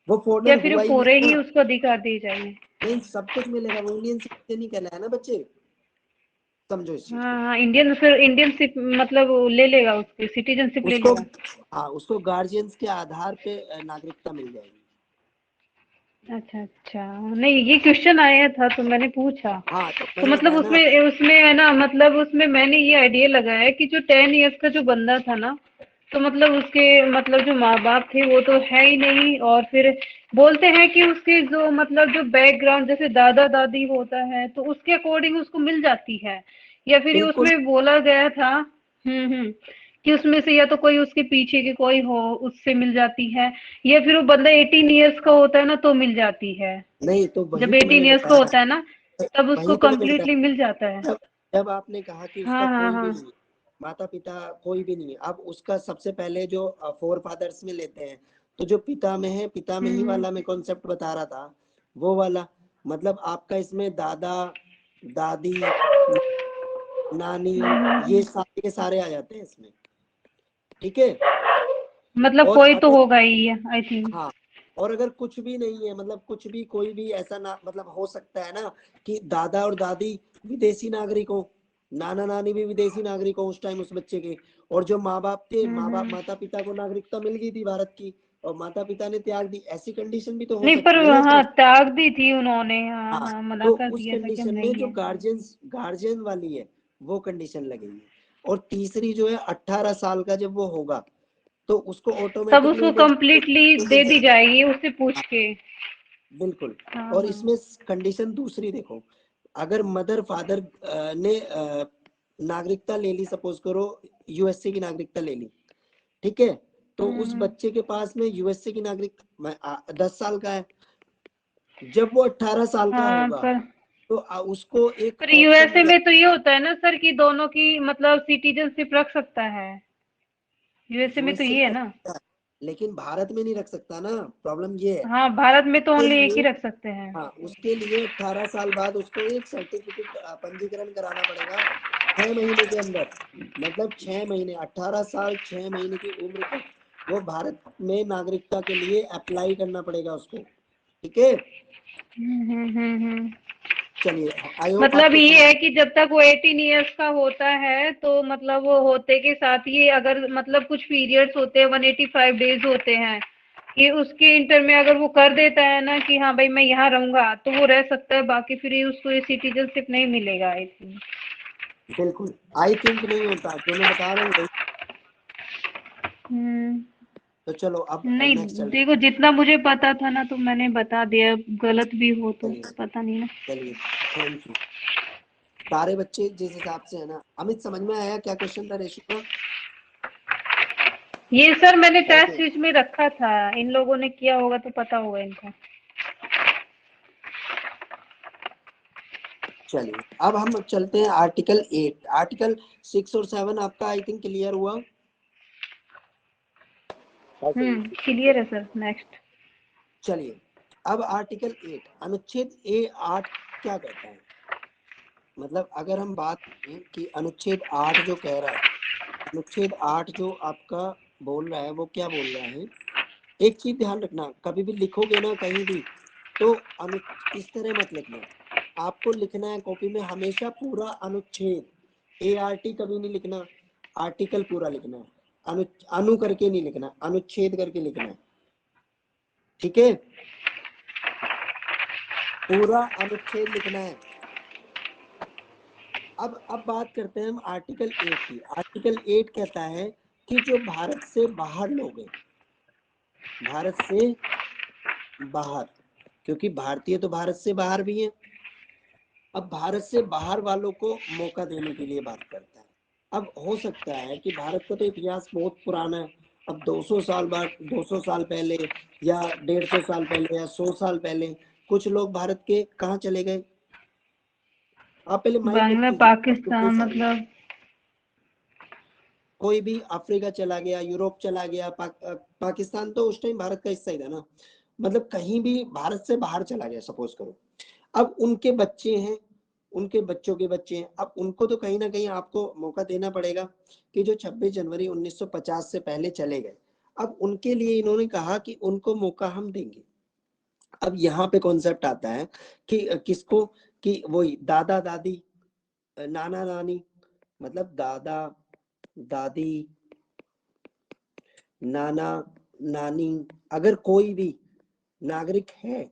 वो फॉरनर या फिर वो हुआ ही नहीं पूरे ही ना। उसको अधिकार दिए जाएंगे? नहीं, सब कुछ मिलेगा, वो इंडियन सिटीजन ही कहलाया ना बच्चे। समझो इस चीज हाँ को। हाँ, इंडियन, फिर इंडियनशिप मतलब वो ले लेगा, उसकी सिटीजनशिप ले उसको, लेगा। हाँ, उसको गार्जियंस के आधार पे नागरिकता मिल जाएगी। अच्छा अच्छा, नहीं ये क्वेश्चन आया था तो मैंने पूछा। हाँ तो तो मैंने मतलब बताया ना। उसमें उसमें है ना, मतलब उसमें मैंने ये आइडिया लगाया कि जो 10 इयर्स का जो बंदा था ना, तो मतलब उसके मतलब जो माँ बाप थे वो तो है ही नहीं, और फिर बोलते हैं कि उसके जो मतलब जो बैकग्राउंड जैसे दादा दादी होता है तो उसके अकॉर्डिंग उसको मिल जाती है। या फिर ये बिल्कुल। उसमें बोला गया था, कि उसमें से या तो कोई उसके पीछे के कोई हो उससे मिल जाती है, या फिर वो बंदा 18 इयर्स का होता है ना तो मिल जाती है। नहीं, तो वही जब तो मैंने 18 इयर्स का बताया। होता है ना तब उसको वही तो मैंने कम्प्लीटली बताया। मिल जाता है। जब जब आपने कहा कि उसका हाँ हाँ कोई भी हाँ। नहीं है, माता पिता कोई भी नहीं है, अब उसका सबसे पहले जो फोर फादर्स में लेते हैं, तो जो पिता में है, पिता में ही हम्म। वाला मैं कॉन्सेप्ट बता रहा था, वो वाला। मतलब आपका इसमें दादा दादी नानी, ये हम्म। सारे के सारे आ जाते हैं इसमें। ठीक है। मतलब और कोई तो अगर, होगा ही, आई थिंक। हाँ, और अगर कुछ भी नहीं है, मतलब कुछ भी कोई भी ऐसा ना, मतलब हो सकता है ना कि दादा और दादी विदेशी नागरिक हो, नाना नानी भी विदेशी नागरिक हो उस टाइम उस बच्चे के, और जो माँ बाप थे, हम्म। माता पिता को नागरिकता मिल गई थी भारत की, और माता पिता ने त्याग दी, ऐसी कंडीशन भी तो हो नहीं, पर सकती है ना हाँ इसमें। त्याग दी थी उन्होंने, हाँ हाँ, हाँ, मना तो कर उस दिया था कि हम कंडीशन में नहीं जो है। गार्जियन वाली है, वो कंडीशन लगेगी। और तीसरी जो है 18 साल का जब वो होगा, तो उसको तब ऑटोमेटिकली उसको कंप्लीटली दे दी जाएगी उससे पूछ के। बिल्कुल। हाँ और हाँ इसमें कंडीशन दूसरी देखो, अगर मदर फादर ने नागरिकता ले ली, सपोज करो यूएसए की नागरिकता ले ली, ठीक है, तो उस बच्चे के पास में यूएसए की नागरिकता 10 साल का है, जब वो 18 साल का हाँ होगा पर तो उसको एक ऑप्शन यूएसए में तो ये होता है ना सर कि दोनों की मतलब सिटीजनशिप रख सकता है, यूएसए में तो यूएसए ये है में ना। रखता है, लेकिन भारत में नहीं रख सकता ना, प्रॉब्लम ये है। हाँ भारत में तो उसके ओनली एक ही लिए रख सकते हैं। हाँ, उसके लिए 18 साल बाद उसको एक सर्टिफिकेट पंजीकरण कराना पड़ेगा 6 महीने के अंदर, मतलब 6 महीने, 18 साल 6 महीने की उम्र तक वो भारत में नागरिकता के लिए अप्लाई करना पड़ेगा उसको, ठीक है। हम्म। चलिए, आई होप मतलब आपको ये समझ। है कि जब तक वो 18 ईयर्स का होता है तो मतलब वो होते के साथ ही अगर मतलब कुछ पीरियड्स होते हैं 185 डेज होते हैं कि उसके इंटर में अगर वो कर देता है ना कि हाँ भाई मैं यहाँ रहूंगा तो वो रह सकता है, बाकी फिर उसको ये सिटीजनशिप नहीं मिलेगा आई थिंक। बिल्कुल, आई थिंक नहीं होता, जो मैं बता रहा हूँ वही। तो चलो अब नहीं नेक्स्ट चलते। देखो जितना मुझे पता था ना तो मैंने बता दिया, गलत भी हो तो चलिए पता नहीं ना। चलिए, थैंक यू। सारे बच्चे जिस हिसाब से है ना, अमित समझ में आया क्या क्वेश्चन था रेशु का? ये सर मैंने टेस्ट ओके, सीरीज में रखा था, इन लोगों ने किया होगा तो पता होगा इनको। चलिए अब हम चलते हैं आर्टिकल 8। आर्टिकल 6 और 7 आपका आई थिंक क्लियर हुआ। हाँ सर, क्लियर है सर। नेक्स्ट चलिए अब आर्टिकल 8 अनुच्छेद 8 क्या कहता है, मतलब अगर हम बात करें कि अनुच्छेद 8 जो कह रहा है, अनुच्छेद 8 जो आपका बोल रहा है वो क्या बोल रहा है। एक चीज ध्यान रखना, कभी भी लिखोगे ना कहीं भी तो इस तरह मत लिखना, आपको लिखना है कॉपी में हमेशा पूरा अनुच्छेद, ART कभी नहीं लिखना, आर्टिकल पूरा लिखना है, अनु करके नहीं लिखना, अनुच्छेद करके लिखना है, ठीक है, पूरा अनुच्छेद लिखना है। अब बात करते हैं हम आर्टिकल 8 की। आर्टिकल 8 कहता है कि जो भारत से बाहर लोग हैं, भारत से बाहर, क्योंकि भारतीय तो भारत से बाहर भी हैं, अब भारत से बाहर वालों को मौका देने के लिए बात करता है। अब हो सकता है कि भारत का तो इतिहास बहुत पुराना है, अब 200 साल बाद, 200 साल पहले या 150 साल पहले या 100 साल पहले कुछ लोग भारत के कहाँ चले गए। आप पहले माइंड में बांग्ला कीजिए, कितने पाकिस्तान साल, मतलब कोई भी अफ्रीका चला गया, यूरोप चला गया, पाकिस्तान तो उस टाइम भारत का हिस्सा ही था ना, मतलब कहीं भी भारत से बाहर चला गया सपोज करो, अब उनके बच्चे हैं, उनके बच्चों के बच्चे हैं, अब उनको तो कहीं ना कहीं आपको मौका देना पड़ेगा कि जो 26 जनवरी 1950 से पहले चले गए, अब उनके लिए इन्होंने कहा कि उनको मौका हम देंगे। अब यहाँ पे कॉन्सेप्ट आता है कि किसको, कि वही दादा दादी, नाना नानी, मतलब दादा दादी, नाना नानी, अगर कोई भी नागरिक है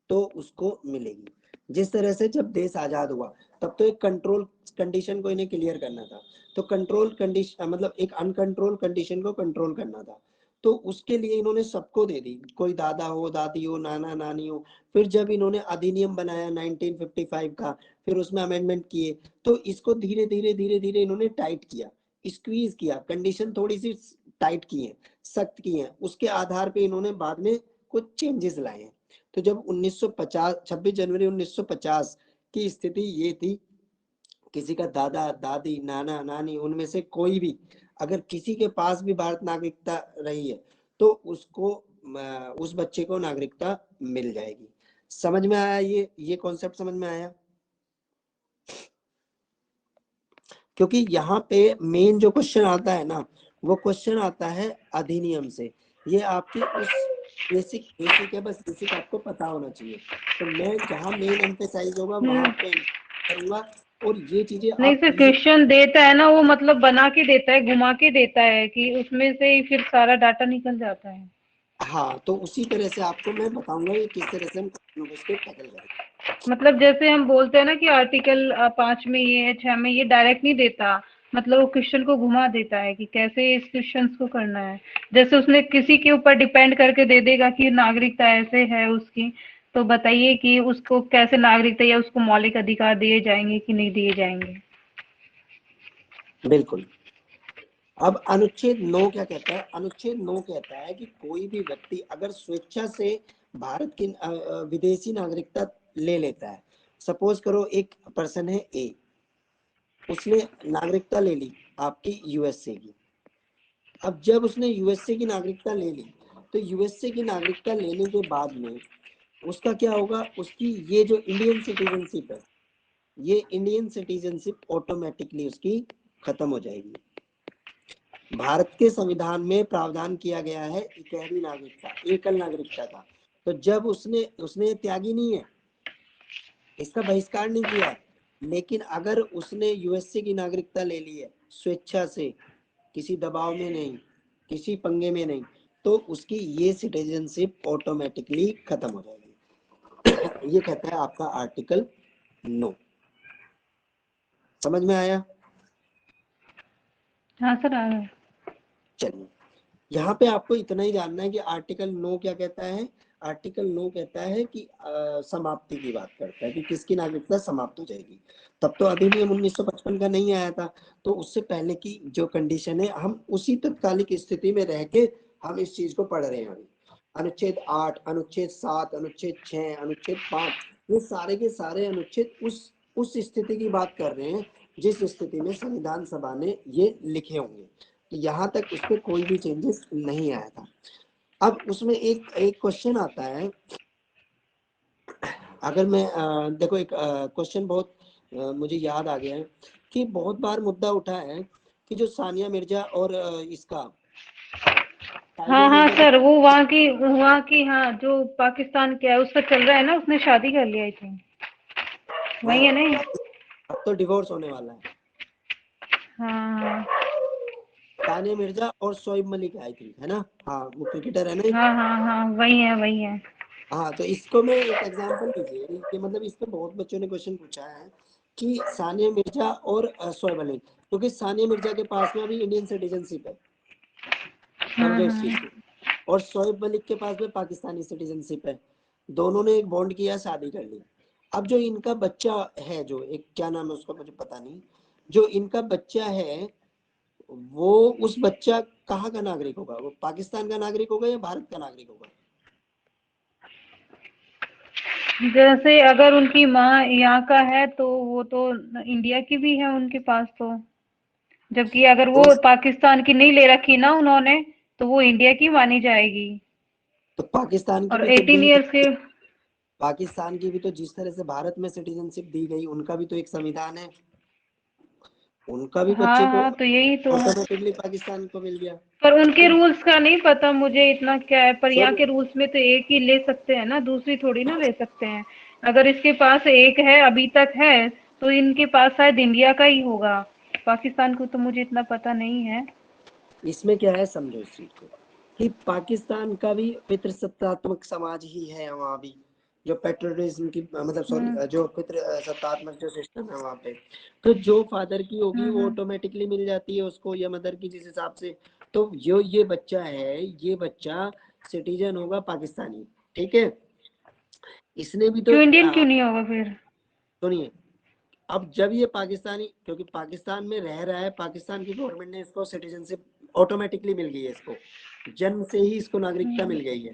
तो उसको मिलेगी। जिस तरह से जब देश आजाद हुआ तब तो एक कंट्रोल कंडीशन को इन्हें क्लियर करना था, तो कंट्रोल कंडीशन मतलब एक अनकंट्रोल कंडीशन को कंट्रोल करना था, तो उसके लिए इन्होंने सबको दे दी, कोई दादा हो, दादी हो, नाना नानी हो। फिर जब इन्होंने अधिनियम बनाया 1955 का, फिर उसमें अमेंडमेंट किए, तो इसको धीरे धीरे धीरे धीरे इन्होंने टाइट किया, स्क्वीज किया, कंडीशन थोड़ी सी टाइट की है, सख्त की है, उसके आधार पे इन्होंने बाद में कुछ चेंजेस लाए हैं। तो जब 1950 26 जनवरी 1950 की स्थिति ये थी, किसी का दादा दादी नाना नानी उनमें से कोई भी अगर किसी के पास भी भारत नागरिकता रही है तो उसको उस बच्चे को नागरिकता मिल जाएगी। समझ में आया, ये कॉन्सेप्ट समझ में आया? क्योंकि यहाँ पे मेन जो क्वेश्चन आता है ना, वो क्वेश्चन आता है अधिनियम से, ये आपकी उस बेसिक है, बस बेसिक आपको पता होना चाहिए। तो मैं जहाँ मेन एम्फेसाइज होगा वहां पे करूंगा, और ये चीजें नहीं आप सर, इजी। क्वेश्चन देता है ना वो मतलब बना के देता है, घुमा के देता है कि उसमें से ही फिर सारा डाटा निकल जाता है। हाँ, तो उसी तरह से आपको मैं बताऊंगा कि किस तरह से हम क्वेश्चनों को इसको टैकल करेंगे। मतलब जैसे हम बोलते हैं ना कि आर्टिकल 5 में ये है, 6 में ये डायरेक्ट नहीं देता, मतलब वो क्वेश्चन को घुमा देता है कि कैसे इस क्वेश्चन को करना है। जैसे उसने किसी के ऊपर डिपेंड करके दे देगा कि नागरिकता ऐसे है उसकी, तो बताइए कि उसको कैसे नागरिकता या उसको मौलिक अधिकार दिए जाएंगे कि नहीं दिए जाएंगे। बिल्कुल। अब अनुच्छेद 9 क्या कहता है? अनुच्छेद 9 कहता है कि कोई भी व्यक्ति अगर स्वेच्छा से भारत की विदेशी नागरिकता ले लेता है, सपोज करो एक पर्सन है ए, उसने नागरिकता ले ली आपकी यूएसए की। अब जब उसने यूएसए की नागरिकता ले ली, तो यूएसए की नागरिकता लेने के बाद में उसका क्या होगा? उसकी ये जो इंडियन सिटीजनशिप है, ये इंडियन सिटीजनशिप ऑटोमेटिकली उसकी खत्म हो जाएगी। भारत के संविधान में प्रावधान किया गया है इकहरी नागरिकता, एकल नागरिकता का। तो जब उसने त्यागी नहीं है, इसका बहिष्कार नहीं किया है, लेकिन अगर उसने यूएसए की नागरिकता ले ली है स्वेच्छा से, किसी दबाव में नहीं, किसी पंगे में नहीं, तो उसकी ये सिटीजनशिप ऑटोमेटिकली खत्म हो जाएगी। ये कहता है आपका आर्टिकल 9। समझ में आया? हाँ सर, आ गया। चलिए, यहाँ पे आपको इतना ही जानना है कि आर्टिकल 9 क्या कहता है। आर्टिकल 9 कहता है कि समाप्ति की बात करता है कि किसकी नागरिकता समाप्त हो जाएगी। तब तो अधिनियम 1955 का नहीं आया था, तो उससे पहले की जो कंडीशन है, हम उसी तत्कालिक स्थिति में रह के हम इस चीज को पढ़ रहे हैं अभी। अनुच्छेद 8, अनुच्छेद 7, अनुच्छेद 6, अनुच्छेद 5, ये सारे के सारे अनुच्छेद उस स्थिति की बात कर रहे हैं जिस स्थिति में संविधान सभा ने ये लिखे होंगे। तो यहाँ तक उस पर कोई भी चेंजेस नहीं आया था। अब उसमें एक क्वेश्चन आता है, अगर मैं देखो एक क्वेश्चन बहुत मुझे याद आ गया है कि बहुत बार मुद्दा उठा है कि जो सानिया मिर्जा और इसका हाँ सानिया हाँ मिर्जा सर, वो वहाँ की हाँ, जो पाकिस्तान क्या है उसका चल रहा है ना, उसने शादी कर लिया आई थिंक, हाँ, वही है नहीं? अब तो डिवोर्स होने वाला है। हाँ सानिया मिर्जा और शोएब मलिक आई थिंक, है ना? हाँ, वो क्रिकेटर है ना। हाँ हाँ हाँ, वही है वही है। हाँ, तो इसको मैं एक एग्जांपल दीजिए कि मतलब इस पे बहुत बच्चों ने क्वेश्चन पूछा है कि सानिया मिर्जा और शोएब मलिक, क्योंकि सानिया मिर्जा के पास में अभी इंडियन सिटीजनशिप है, समझो इस चीज को, और शोएब मलिक के पास में पाकिस्तानी सिटीजनशिप है। दोनों ने एक बॉन्ड किया, शादी कर ली। अब जो इनका बच्चा है, जो एक क्या नाम है उसका मुझे पता नहीं, जो इनका बच्चा है वो उस बच्चा कहाँ का नागरिक होगा? वो पाकिस्तान का नागरिक होगा या भारत का नागरिक होगा? जैसे अगर उनकी माँ यहाँ का है तो वो तो इंडिया की भी है उनके पास तो, जबकि अगर वो तो पाकिस्तान की नहीं ले रखी ना उन्होंने, तो वो इंडिया की मानी जाएगी। पाकिस्तान की और भी तो 18 दी, ईयर्स के, पाकिस्तान की भी तो जिस तरह से भारत में सिटीजनशिप दी गई, उनका भी तो एक संविधान है, उनका भी हाँ बच्चे को हाँ, तो यही तो। ऑटोमेटिकली पाकिस्तान को मिल गया। पर उनके तो रूल्स का नहीं पता मुझे इतना क्या है, पर यहाँ सर, के रूल्स में तो एक ही ले सकते हैं ना, दूसरी थोड़ी ना ले सकते हैं। अगर इसके पास एक है अभी तक है, तो इनके पास शायद इंडिया का ही होगा, पाकिस्तान को तो मुझे इतना पता नहीं है। इसमें क्या है, समझो इस चीज को कि पाकिस्तान का भी पितृसत्तात्मक समाज ही है वहां भी, जो पेट्रोलिज्म की मतलब सॉरी, हम्म जो पितृसत्तात्मक जो सिस्टम है वहां पे, तो जो फादर की होगी वो हम्म। ऑटोमेटिकली मिल जाती है उसको, या मदर की, जिस हिसाब से। तो जो ये बच्चा है, ये बच्चा सिटीजन होगा पाकिस्तानी, ठीक है? इसने भी तो क्यों इंडियन क्यों नहीं होगा फिर? सुनिए, अब जब ये पाकिस्तानी, क्योंकि पाकिस्तान में रह रहा है, पाकिस्तान की गवर्नमेंट ने इसको सिटीजनशिप ऑटोमेटिकली मिल गई है, इसको जन्म से ही इसको नागरिकता मिल गई है।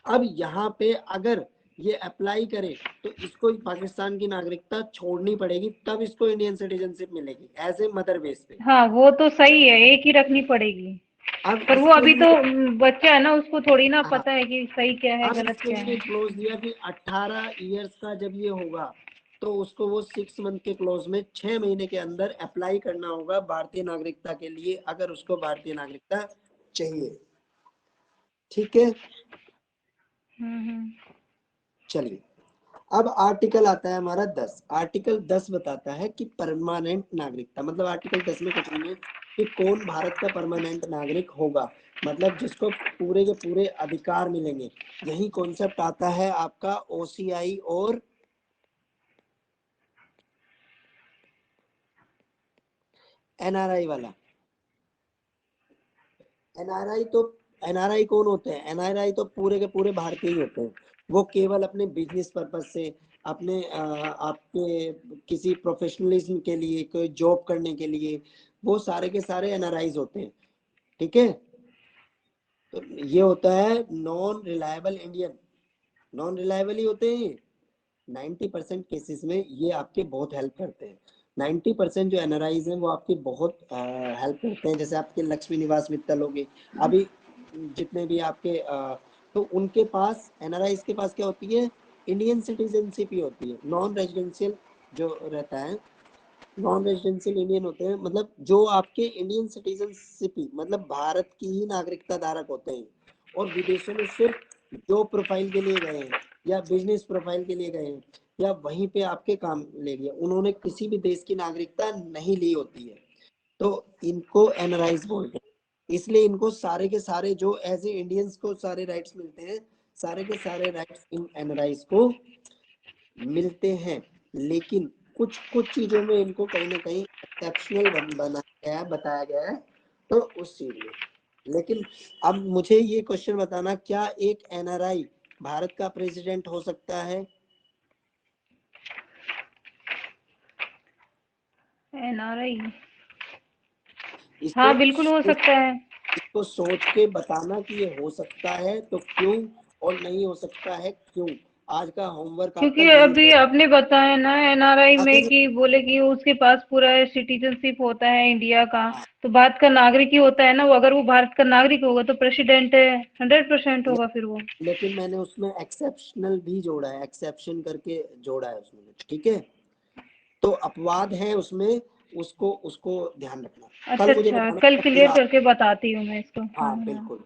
अब यहाँ पे अगर ये अप्लाई करे तो इसको पाकिस्तान की नागरिकता छोड़नी पड़ेगी, तब इसको इंडियन सिटीजनशिप मिलेगी एज ए मदर बेस पे। हाँ वो तो सही है, एक ही रखनी पड़ेगी। अब पर वो इसके अभी लिए, तो बच्चा है ना, उसको थोड़ी ना हाँ, पता है कि सही क्या है अब गलत इसके क्या लिए है। क्लोज दिया कि 18 इयर्स का जब ये होगा तो उसको वो 6 मंथ के क्लोज में 6 महीने के अंदर अप्लाई करना होगा भारतीय नागरिकता के लिए, अगर उसको भारतीय नागरिकता चाहिए। ठीक है, हम्म। चलिए, अब आर्टिकल आता है हमारा 10। आर्टिकल 10 बताता है कि परमानेंट नागरिकता, मतलब आर्टिकल 10 में कुछ नहीं है कि कौन भारत का परमानेंट नागरिक होगा, मतलब जिसको पूरे के पूरे अधिकार मिलेंगे। यही कॉन्सेप्ट आता है आपका ओसीआई और एनआरआई वाला। एनआरआई कौन होते हैं? एनआरआई तो पूरे के पूरे भारतीय ही होते हैं। वो केवल अपने बिजनेस पर्पज से, अपने आपके किसी प्रोफेशनलिज्म के लिए, कोई जॉब करने के लिए, वो सारे के सारे एनआरआईज होते हैं। ठीक है, तो ये होता है non reliable Indian. Non reliable ही होते हैं 90% केसेस में, ये आपके बहुत हेल्प करते हैं। 90% जो एनआरआईज हैं वो आपकी बहुत हेल्प करते हैं। जैसे आपके लक्ष्मी निवास मित्तल हो गए, अभी जितने भी आपके तो उनके पास, एनआरआईज के पास क्या होती है? इंडियन सिटीजनशिप ही होती है। नॉन रेजिडेंशियल जो रहता है, नॉन रेजिडेंशियल इंडियन होते हैं, मतलब जो आपके इंडियन सिटीजनशिप ही, मतलब भारत की ही नागरिकता धारक होते हैं, और विदेशों में सिर्फ जॉब प्रोफाइल के लिए गए हैं या बिजनेस प्रोफाइल के लिए गए हैं या वहीं पे आपके काम ले लिया, उन्होंने किसी भी देश की नागरिकता नहीं ली होती है, तो इनको एनआरआईज बोलते हैं। इसलिए इनको सारे के सारे जो एज ए इंडियंस को सारे राइट्स मिलते हैं, सारे के सारे राइट्स इन एनआरआईज को मिलते हैं। लेकिन कुछ कुछ चीजों में इनको कहीं ना कहीं एक्सेप्शनल बनाया गया है, बताया गया है, तो उस चीज में। लेकिन अब मुझे ये क्वेश्चन बताना, क्या एक एनआरआई भारत का प्रेसिडेंट हो सकता है? एनआरआई, इसको हाँ बिल्कुल हो सकता है। इसको सोच के बताना कि ये हो सकता है तो क्यों, और नहीं हो सकता है क्यों। आज का होमवर्क आपका क्योंकि यही अभी है। आपने बताया ना एनआरआई में अभी कि बोले कि उसके पास पूरा सिटीजनशिप होता है इंडिया का, हाँ, तो भारत का नागरिक ही होता है ना वो। अगर वो भारत का नागरिक होगा तो प्रेसिडेंट 100% होगा फिर वो। लेकिन मैंने उसमें एक्सेप्शनल भी जोड़ा है, एक्सेप्शन करके जोड़ा है उसमें, ठीक है? तो अपवाद है उसमें, उसको उसको ध्यान रखना। अच्छा कल मुझे अच्छा, बताना कल कब क्लियर पूरा। करके बताती हूँ मैं इसको। हाँ बिल्कुल,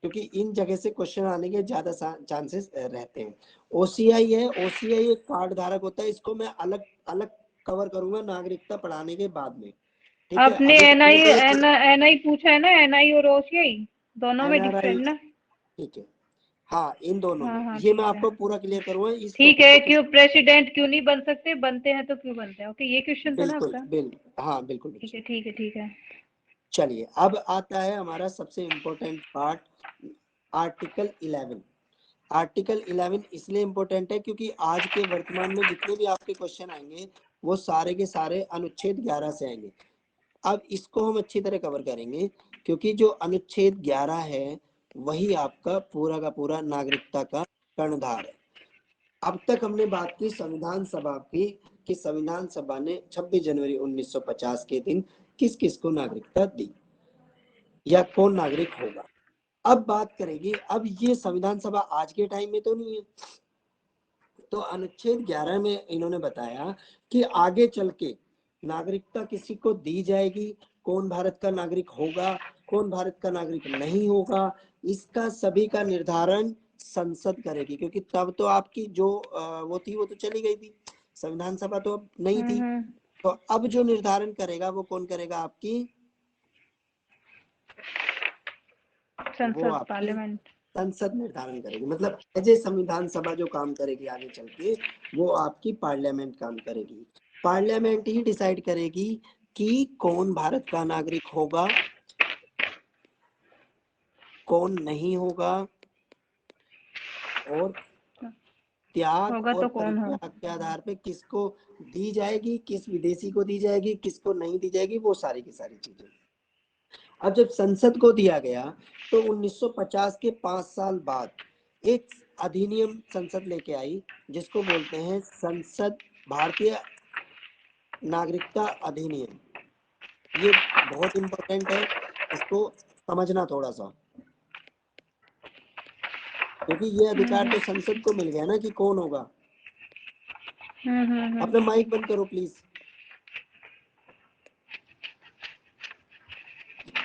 क्योंकि इन जगह से क्वेश्चन आने के ज्यादा चांसेस रहते हैं। ओसीआई है, ओसीआई एक कार्ड धारक होता है, इसको मैं अलग अलग कवर करूंगा नागरिकता पढ़ाने के बाद में। ठीक है, आपने अभी तक एनआई मैं एनआई पूछा है ना, एनआई और ओसीआई दोनों में एनआरआई, डिफरेंट ना। ठीक है, हाँ इन दोनों हाँ में हाँ ये मैं ठीक है। आपको पूरा क्लियर करूंगा इस ठीक टॉपिक है, पे। क्यों प्रेसिडेंट क्यों नहीं बन सकते, बनते हैं तो क्यों बनते हैं, ओके ये क्वेश्चन था ना बिल्कुल आपका। बिल्कुल, हाँ बिल्कुल ठीक बच्चे। है ठीक है ठीक है। चलिए अब आता है हमारा सबसे इम्पोर्टेंट पार्ट, आर्टिकल 11। आर्टिकल 11 इसलिए इम्पोर्टेंट है क्योंकि आज के वर्तमान में जितने भी आपके क्वेश्चन आएंगे वो सारे के सारे अनुच्छेद 11 से आएंगे। अब इसको हम अच्छी तरह कवर करेंगे, क्योंकि जो अनुच्छेद 11 है वही आपका पूरा का पूरा नागरिकता का कर्णधार है। अब तक हमने बात की संविधान सभा की, कि संविधान सभा ने 26 जनवरी 1950 के दिन किस किस को नागरिकता दी या कौन नागरिक होगा। अब बात करेंगे, अब ये संविधान सभा आज के टाइम में तो नहीं है, तो अनुच्छेद 11 में इन्होंने बताया कि आगे चल के नागरिकता किसी को दी जाएगी, कौन भारत का नागरिक होगा, कौन भारत का नागरिक नहीं होगा, इसका सभी का निर्धारण संसद करेगी। क्योंकि तब तो आपकी जो वो थी वो तो चली गई थी, संविधान सभा तो अब नहीं थी। हम्म। तो अब जो निर्धारण करेगा वो कौन करेगा? आपकी, वो संसद, आपकी पार्लियामेंट। संसद निर्धारण करेगी। मतलब एज ए संविधान सभा जो काम करेगी आगे चल के, वो आपकी पार्लियामेंट काम करेगी। पार्लियामेंट ही डिसाइड करेगी कि कौन भारत का नागरिक होगा, कौन नहीं होगा, और त्याग होगा और तो कौन हो। परित्याग के आधार पे किसको दी जाएगी, किस विदेशी को दी जाएगी, किसको नहीं दी जाएगी, वो सारी की सारी चीजें। अब जब संसद को दिया गया तो 1950 के 5 साल बाद एक अधिनियम संसद लेके आई जिसको बोलते हैं संसद भारतीय नागरिकता अधिनियम। ये बहुत इंपॉर्टेंट है, इसको समझना थोड़ा सा, क्योंकि ये अधिकार तो संसद को मिल गया ना कि कौन होगा। हम्म। अपना माइक बंद करो प्लीज,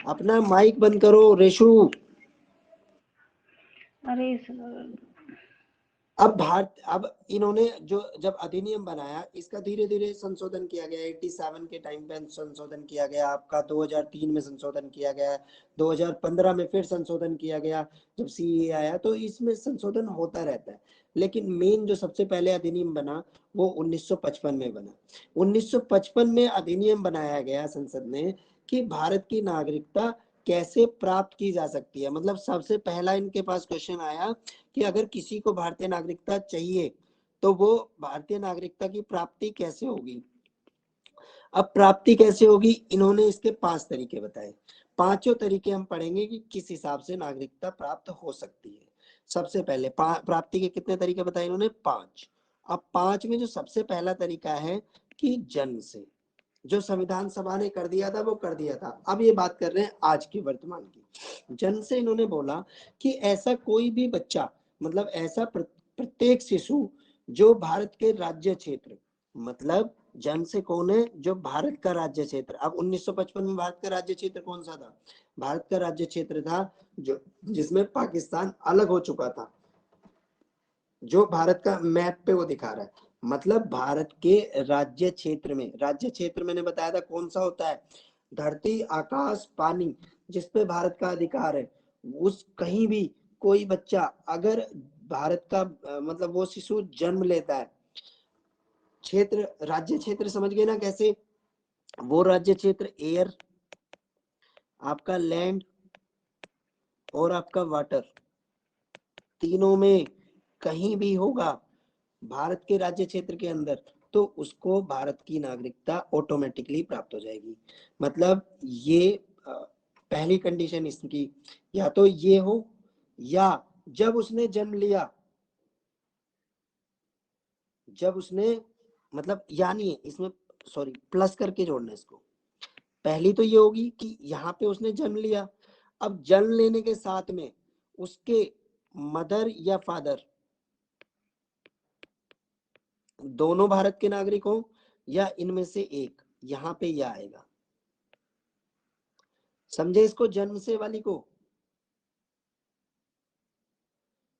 अपना माइक बंद करो रेशु। अरे अब इन्होंने जो जब अधिनियम बनाया इसका धीरे धीरे संशोधन किया गया। 87 के टाइम पे संशोधन किया गया, आपका 2003 में संशोधन किया गया, 2015 में फिर संशोधन किया गया जब सीए आया। तो इसमें संशोधन होता रहता है, लेकिन मेन जो सबसे पहले अधिनियम बना वो 1955 में बना। 1955 में अधिनियम बनाया गया संसद ने कि भारत की नागरिकता कैसे प्राप्त की जा सकती है। मतलब सबसे पहला इनके पास क्वेश्चन आया कि अगर किसी को भारतीय नागरिकता चाहिए तो वो भारतीय नागरिकता की प्राप्ति कैसे होगी। अब प्राप्ति कैसे होगी, इन्होंने इसके 5 तरीके बताए। पांचों तरीके हम पढ़ेंगे कि किस हिसाब से नागरिकता प्राप्त हो सकती है। सबसे पहले प्राप्ति के कितने तरीके बताए इन्होंने, 5। अब 5 में जो सबसे पहला तरीका है कि जन्म से, जो संविधान सभा ने कर दिया था वो कर दिया था। अब ये बात कर रहे हैं आज की वर्तमान की। जन्म से इन्होंने बोला कि ऐसा कोई भी बच्चा, मतलब ऐसा प्रत्येक शिशु जो भारत के राज्य क्षेत्र, मतलब जन्म से कौन है, जो भारत का राज्य क्षेत्र। अब 1955 में भारत का राज्य क्षेत्र कौन सा था, भारत का राज्य क्षेत्र था जो जिसमें पाकिस्तान अलग हो चुका था, जो भारत का मैप पे वो दिखा रहा है। मतलब भारत के राज्य क्षेत्र में, राज्य क्षेत्र मैंने बताया था कौन सा होता है, धरती आकाश पानी, जिसपे भारत का अधिकार है। उस कहीं भी कोई बच्चा अगर भारत का मतलब वो शिशु जन्म लेता है, क्षेत्र राज्य क्षेत्र समझ गए ना कैसे, वो राज्य क्षेत्र एयर, आपका लैंड और आपका वाटर, तीनों में कहीं भी होगा भारत के राज्य क्षेत्र के अंदर, तो उसको भारत की नागरिकता ऑटोमेटिकली प्राप्त हो जाएगी। मतलब ये पहली कंडीशन इसकी, या तो ये हो या जब उसने जन्म लिया, जब उसने, मतलब यानी है इसमें, सॉरी प्लस करके जोड़ना इसको। पहली तो ये होगी कि यहाँ पे उसने जन्म लिया, अब जन्म लेने के साथ में उसके मदर या फादर दोनों भारत के नागरिक हो या इनमें से एक, यहाँ पे यह आएगा। समझे इसको, जन्म से वाली को,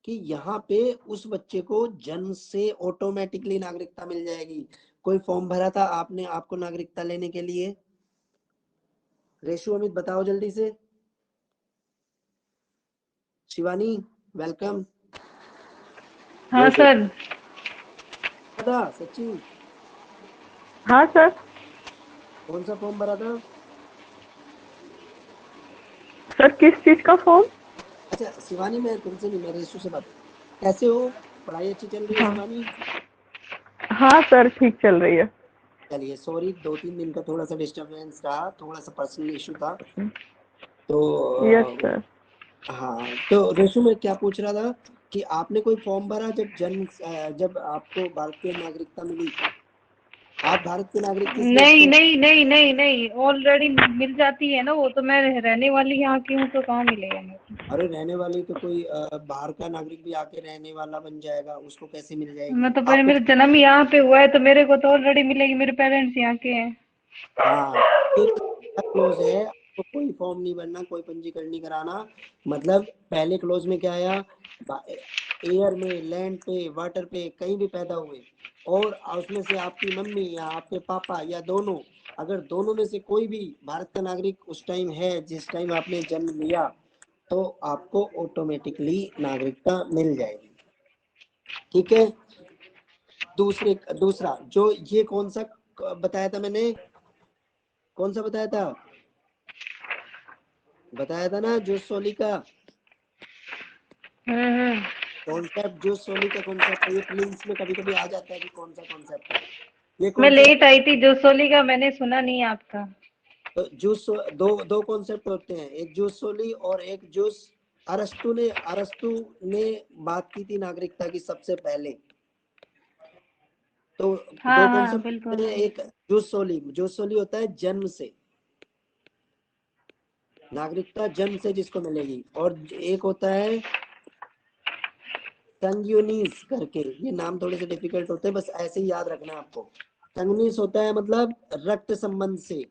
कि यहाँ पे उस बच्चे को जन्म से ऑटोमेटिकली नागरिकता मिल जाएगी। कोई फॉर्म भरा था आपने, आपको नागरिकता लेने के लिए? रेशु अमित बताओ जल्दी से। शिवानी वेलकम। हाँ सर। था सच्ची? हाँ सर। कौन सा फॉर्म भरा था? सर किस चीज का फॉर्म? अच्छा शिवानी, मैं तुमसे नहीं, मैं रेशु से बात। कैसे हो, पढ़ाई अच्छी चल रही है हाँ शिवानी? हाँ सर ठीक चल रही है। चलिए, सॉरी 2-3 दिन का थोड़ा सा डिस्टरबेंस रहा, थोड़ा सा पर्सनल इशू था। तो यस सर। हाँ, तो रेशु में क्या पूछ रहा था कि आपने कोई फॉर्म भरा जब आपको भारत की नागरिकता मिली, आप भारत के नागरिक किस बेस नहीं पे? नहीं नहीं नहीं नहीं, ऑलरेडी मिल जाती है ना वो, तो मैं रहने वाली यहाँ की हूँ, तो कहाँ मिलेगा मेरे को? अरे रहने वाली तो कोई बाहर का नागरिक भी आके रहने वाला बन जाएगा, उसको कैसे मिल मैं जाएगी तो पहले, आपको? मेरा जन्म यहाँ पे हुआ है तो मेरे को तो ऑलरेडी मिलेगी, मेरे पेरेंट्स यहाँ के हैं। हाँ, ये क्लोज है, आपको कोई फॉर्म नहीं भरना, कोई पंजीकरण नहीं कराना। मतलब पहले क्लोज में क्या आया, एयर में, लैंड पे, वाटर पे, कहीं भी पैदा हुए और उसमें से आपकी मम्मी या आपके पापा या दोनों, अगर दोनों में से कोई भी भारत का नागरिक उस टाइम है जिस टाइम आपने जन्म लिया, तो आपको ऑटोमेटिकली नागरिकता मिल जाएगी। ठीक है। दूसरा जो ये कौन सा बताया था मैंने, कौन सा बताया था, बताया था ना जूस सोली का कॉन्सेप्ट, जूस सोली का कॉन्सेप्ट। ये प्रीलिम्स में कभी कभी आ जाता है कि कौन सा कॉन्सेप्ट है ये मैं कॉन्सेप्ट। लेट आई थी, जो सोली का मैंने सुना नहीं आपका। तो दो दो कॉन्सेप्ट होते हैं, एक जूस सोली और एक जूस अरस्तु ने बात की थी नागरिकता की सबसे पहले। तो दो हाँ हाँ कॉन्सेप्ट बिल्कुल। हैं, एक जूस सोली होता है जन्म से, नागरिकता जन्म से जिसको मिलेगी, और एक होता है संगयूनिस करके, ये नाम थोड़े से डिफिकल्ट होते हैं, बस ऐसे ही याद रखना आपको। संगनीस होता है मतलब रक्त संबंध से।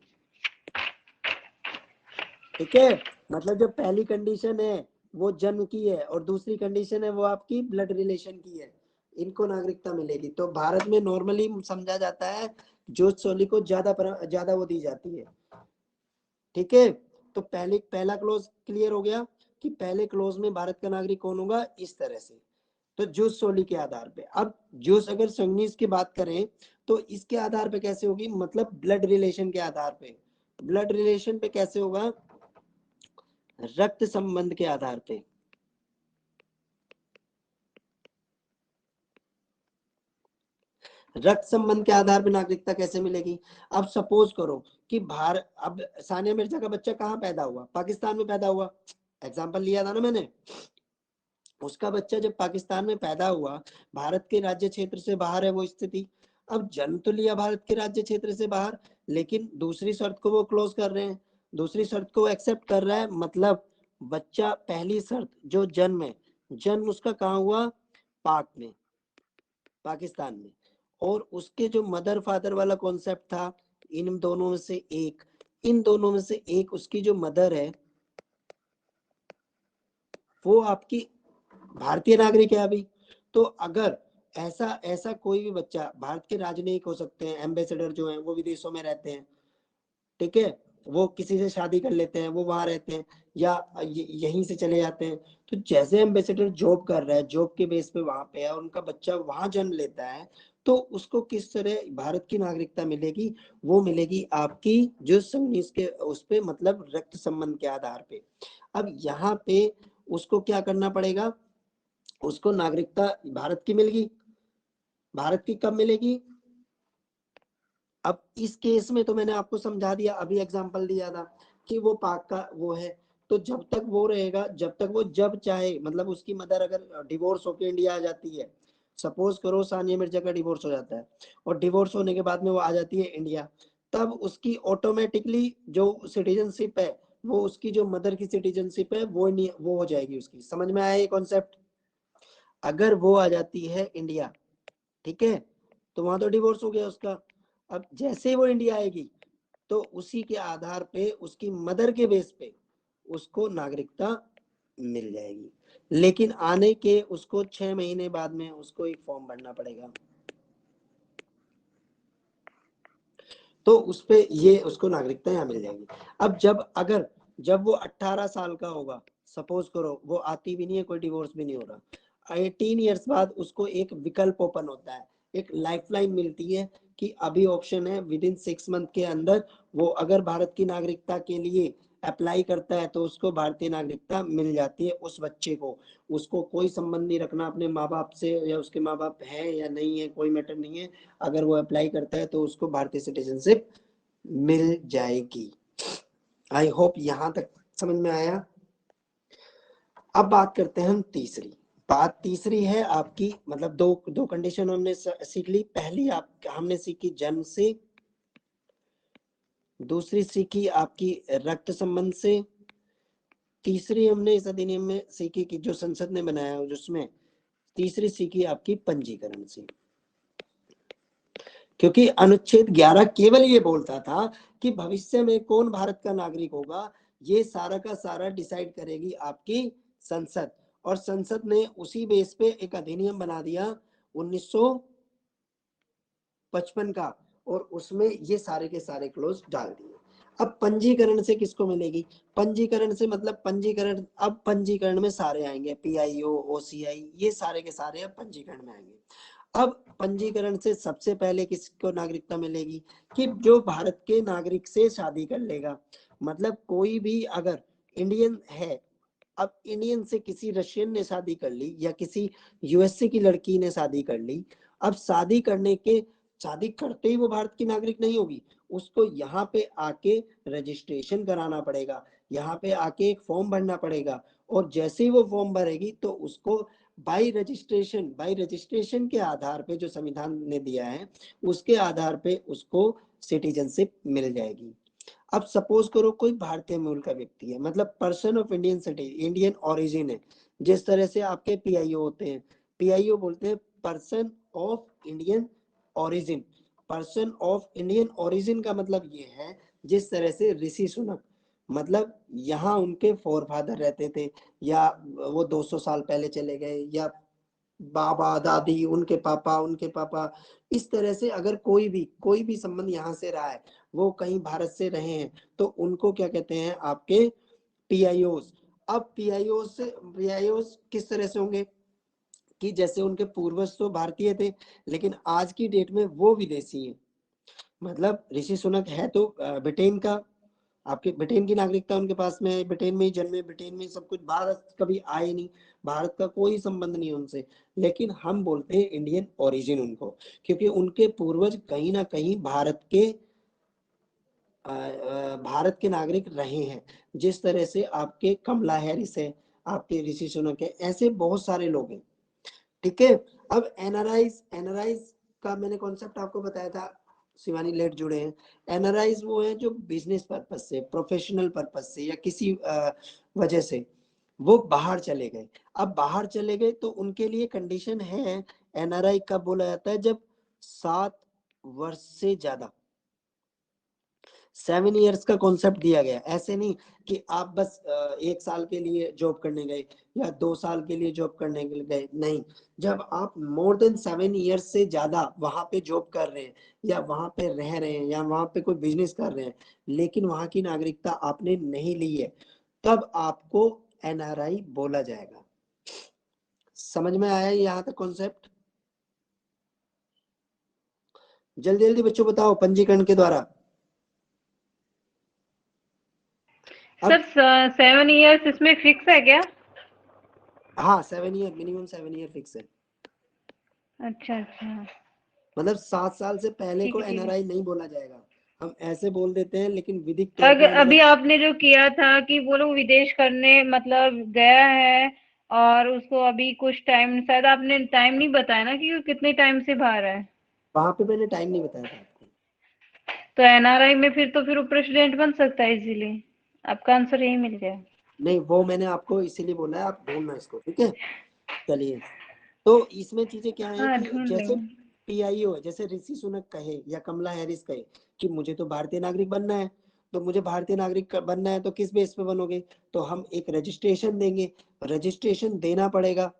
ठीक है, मतलब जो पहली कंडीशन है वो जन्म की है और दूसरी कंडीशन है वो आपकी ब्लड रिलेशन की है, इनको नागरिकता मिलेगी। तो भारत में नॉर्मली समझा जाता है जोश सोली को ज्यादा वो दी जाती है। ठीक है, तो पहला क्लोज क्लियर हो गया कि पहले क्लोज में भारत का नागरिक कौन होगा, इस तरह से। तो जूस सोली के आधार पे। अब जूस अगर संगनीस की बात करें तो इसके आधार पे कैसे होगी, मतलब ब्लड रिलेशन के आधार पे। ब्लड रिलेशन पे कैसे होगा? रक्त संबंध के आधार पे। रक्त संबंध के आधार पर नागरिकता कैसे मिलेगी? अब सपोज करो कि अब सानिया मिर्जा का बच्चा कहाँ पैदा हुआ? पाकिस्तान में पैदा हुआ, एग्जाम्पल लिया था ना मैंने। उसका बच्चा जब पाकिस्तान में पैदा हुआ, भारत के राज्य क्षेत्र से बाहर है वो स्थिति। अब जन्म तो लिया भारत के राज्य क्षेत्र से बाहर, लेकिन दूसरी शर्त को वो क्लोज कर रहे हैं, दूसरी शर्त को एक्सेप्ट कर रहा है। मतलब बच्चा, पहली शर्त जो जन्म है, जन्म उसका कहाँ हुआ? पाक में, पाकिस्तान में। और उसके जो मदर फादर वाला कॉन्सेप्ट था, इन दोनों में से एक, इन दोनों में से एक उसकी जो मदर है वो आपकी भारतीय नागरिक है अभी। तो अगर ऐसा कोई भी बच्चा, भारत के राजनयिक हो सकते हैं, एम्बेसडर जो हैं वो विदेशों में रहते हैं, ठीक है, वो किसी से शादी कर लेते हैं, वो वहां रहते हैं या यहीं से चले जाते हैं। तो जैसे एम्बेसडर जॉब कर रहा है, जॉब के बेस पे वहां पे है, और उनका बच्चा वहां जन्म लेता है, तो उसको किस तरह भारत की नागरिकता मिलेगी? वो मिलेगी आपकी जो संघ के उस पे, मतलब रक्त संबंध के आधार पे। अब यहाँ पे उसको क्या करना पड़ेगा? उसको नागरिकता भारत की मिलेगी। भारत की कब मिलेगी? अब इस केस में तो मैंने आपको समझा दिया, अभी एग्जांपल दिया था कि वो पाक का वो है, तो जब तक वो रहेगा, जब तक वो जब चाहे, मतलब उसकी मदर अगर डिवोर्स होकर इंडिया आ जाती है, सपोज करो सानिया मिर्जा का डिवोर्स हो जाता है और डिवोर्स होने के बाद में वो आ जाती है इंडिया, तब उसकी ऑटोमेटिकली जो सिटीजनशिप है, वो उसकी जो मदर की सिटीजनशिप है वो नहीं, वो हो जाएगी उसकी। समझ में आया ये कॉन्सेप्ट? अगर वो आ जाती है इंडिया, ठीक है, तो वहां तो डिवोर्स हो गया उसका। अब जैसे ही वो इंडिया आएगी तो उसी के आधार पे, उसकी मदर के बेस पे उसको नागरिकता मिल जाएगी। लेकिन आने के उसको 6 महीने बाद में उसको एक फॉर्म भरना पड़ेगा, तो उस पे ये उसको नागरिकता यहाँ मिल जाएगी। अब जब वो 18 साल का होगा, सपोज करो वो आती भी नहीं है, कोई डिवोर्स भी नहीं हो रहा, 18 ईयर्स बाद उसको एक विकल्प ओपन होता है, एक लाइफलाइन मिलती है कि अभी ऑप्शन है विद इन 6 मंथ के अंदर वो अगर भारत की नागरिकता के लिए अप्लाई करता है तो उसको भारतीय नागरिकता मिल जाती है उस बच्चे को। उसको कोई संबंध नहीं रखना अपने माँ बाप से, या उसके माँ बाप है या नहीं है, कोई मैटर नहीं है। अगर वो अप्लाई करता है तो उसको भारतीय सिटीजनशिप मिल जाएगी। आई होप यहां तक समझ में आया। अब बात करते हैं हम तीसरी बात। तीसरी है आपकी, मतलब दो कंडीशन हमने सीख ली। पहली हमने सीखी जन्म से, दूसरी सीखी आपकी रक्त संबंध से, तीसरी हमने इस अधिनियम में सीखी कि जो संसद ने बनाया जिसमें, तीसरी सीखी आपकी पंजीकरण से। क्योंकि अनुच्छेद 11 केवल ये बोलता था कि भविष्य में कौन भारत का नागरिक होगा, ये सारा का सारा डिसाइड करेगी आपकी संसद। और संसद ने उसी बेस पे एक अधिनियम बना दिया 1955 का, और उसमें ये सारे के सारे क्लोज डाल दिए। अब पंजीकरण से किसको मिलेगी? पंजीकरण से मतलब पंजीकरण, अब पंजीकरण में सारे आएंगे, PIO, OCI, ये सारे के सारे अब पंजीकरण में आएंगे। अब पंजीकरण से सबसे पहले किसको नागरिकता मिलेगी? कि जो भारत के नागरिक से शादी कर लेगा। मतलब कोई भी अगर इंडियन है, अब इंडियन से किसी रशियन ने शादी कर ली या किसी USA की लड़की ने शादी कर ली, अब शादी करते ही वो भारत की नागरिक नहीं होगी, उसको यहाँ पे आके रजिस्ट्रेशन कराना पड़ेगा, यहाँ पे आके एक फॉर्म भरना पड़ेगा, और जैसे ही वो फॉर्म भरेगी तो उसको बाई रजिस्ट्रेशन के आधार पे, जो संविधान ने दिया है उसके आधार पे उसको सिटीजनशिप मिल जाएगी। अब सपोज करो कोई भारतीय मूल का व्यक्ति है, मतलब person of Indian city, Indian origin है। जिस तरह से आपके PIO होते हैं, PIO बोलते हैं person of Indian origin. Person of Indian origin का मतलब ये है, जिस तरह से ऋषि सुनक, मतलब यहाँ उनके फोरफादर रहते थे, या वो 200 साल पहले चले गए, या बाबा दादी, उनके पापा, इस तरह से अगर कोई भी संबंध यहाँ से रहा है, वो कहीं भारत से रहे हैं, तो उनको क्या कहते हैं? आपके PIOs। अब PIOs किस तरह से होंगे? कि जैसे उनके पूर्वज तो भारतीय थे, लेकिन आज की डेट में वो विदेशी हैं। मतलब ऋषि सुनक है तो ब्रिटेन का, आपके ब्रिटेन की नागरिकता उनके पास में है, ब्रिटेन में ही जन्मे, ब्रिटेन में सब कुछ, भारत कभी आए नहीं, भारत का कोई संबंध नहीं उनसे, लेकिन हम बोलते हैं इंडियन ओरिजिन उनको, क्योंकि उनके पूर्वज कहीं ना कहीं भारत के नागरिक रहे हैं। जिस तरह से आपके कमला हैरिस है, आपके ऋषि सुनक है, ऐसे बहुत सारे लोग हैं। ठीक है, अब एनआरआईज का मैंने कॉन्सेप्ट आपको बताया था, शिवानी लेट जुड़े हैं। एनआरआईज वो है जो बिजनेस पर्पज से, प्रोफेशनल पर्पज से या किसी वजह से वो बाहर चले गए। अब बाहर चले गए तो उनके लिए कंडीशन है, एनआरआई कब बोला जाता है, जब 7 वर्ष से ज्यादा, 7 इयर्स का कॉन्सेप्ट दिया गया। ऐसे नहीं कि आप बस 1 साल के लिए जॉब करने गए या 2 साल के लिए जॉब करने के लिए गए, नहीं, जब आप मोर देन 7 इयर्स से ज्यादा वहां पे जॉब कर रहे हैं या वहां पे रह रहे हैं या वहां पे कोई बिजनेस कर रहे हैं, लेकिन वहां की नागरिकता आपने नहीं ली है, तब आपको एनआरआई बोला जाएगा। समझ में आया यहाँ तक कॉन्सेप्ट? जल्दी जल्दी बच्चों बताओ पंजीकरण के द्वारा। सर 7 इयर्स इसमें फिक्स है क्या? हाँ, 7 ईयर, मिनिमम 7 ईयर फिक्स है। अच्छा अच्छा, मतलब 7 साल से पहले ठीक को है ठीक है। एनआरआई नहीं बोला जाएगा, हम ऐसे बोल देते हैं, लेकिन विधिक तौर पे अभी एनआरआई। आपने जो किया था कि वो लोग विदेश करने मतलब गया है और उसको अभी कुछ टाइम, शायद आपने टाइम नहीं बताया ना कि वो कितने टाइम से बाहर है। वहां पे मैंने टाइम नहीं बताया था आपको। तो एनआरआई में फिर वो प्रेसिडेंट बन सकता है इजीली। आपका आंसर यही मिल गया। नहीं, वो मैंने आपको इसीलिए बोला है, आप ढूंढना इसको, ठीक है। चलिए, तो इसमें चीजें क्या है हाँ कि ढूंढ जैसे लेंगे। पीआईओ, जैसे ऋषि सुनक कहे या कमला हैरिस कहे कि मुझे तो भारतीय नागरिक बनना है, तो मुझे भारतीय नागरिक बनना है, तो किस बेस पे बनोगे? तो हम एक रजिस्ट्रेशन देंगे, रजिस्ट्रेशन देना पड़ेगा।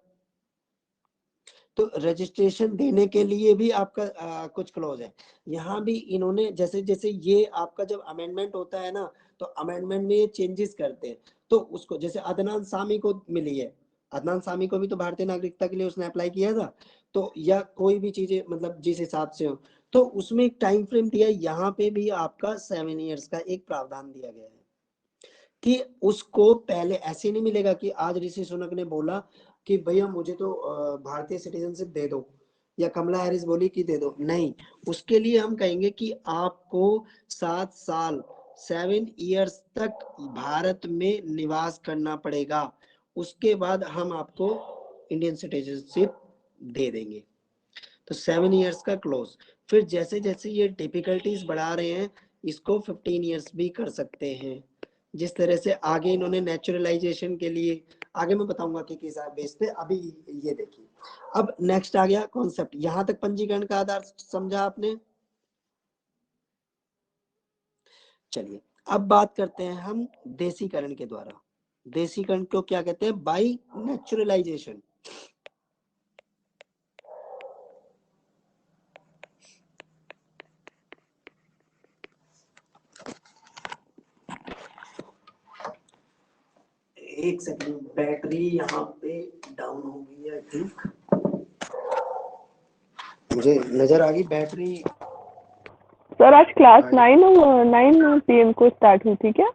तो रजिस्ट्रेशन देने के लिए भी आपका कुछ क्लॉज है। यहाँ भी इन्होंने जैसे जैसे ये आपका जब अमेंडमेंट होता है ना, तो अमेंडमेंट में ये चेंजेस करते हैं। तो उसको जैसे अदनान सामी को मिली है, अदनान सामी को भी तो भारतीय नागरिकता के लिए उसने अप्लाई किया था, तो या कोई भी चीजें मतलब जिस हिसाब से हो, तो उसमें एक टाइम फ्रेम दिया है। यहाँ पे भी आपका 7 इयर्स का एक प्रावधान दिया गया है कि उसको पहले ऐसे नहीं मिलेगा कि आज ऋषि सुनक ने बोला कि भैया मुझे तो भारतीय सिटीजनशिप दे दो, या कमला हैरिस बोली कि दे दो, नहीं, उसके लिए हम कहेंगे कि आपको 7 साल, 7 इयर्स तक भारत में निवास करना पड़ेगा, उसके बाद हम आपको इंडियन सिटीजनशिप दे देंगे। तो 7 इयर्स का क्लोज। फिर जैसे जैसे ये डिफिकल्टीज बढ़ा रहे हैं, इसको 15 इयर्स भी कर सकते हैं। जिस तरह से आगे इन्होंने नेचुरलाइजेशन के लिए, आगे मैं बताऊंगा कि किस बेस पे, अभी ये देखिए। अब नेक्स्ट आ गया कॉन्सेप्ट, यहां तक पंजीकरण का आधार समझा आपने। चलिए, अब बात करते हैं हम देसीकरण के द्वारा। देसीकरण को क्या कहते हैं? By naturalisation. एक सेकंड, बैटरी यहाँ पे डाउन हो गई है, आई थिंक, मुझे नजर आ गई बैटरी। सर आज क्लास 9 PM को स्टार्ट हुई थी क्या?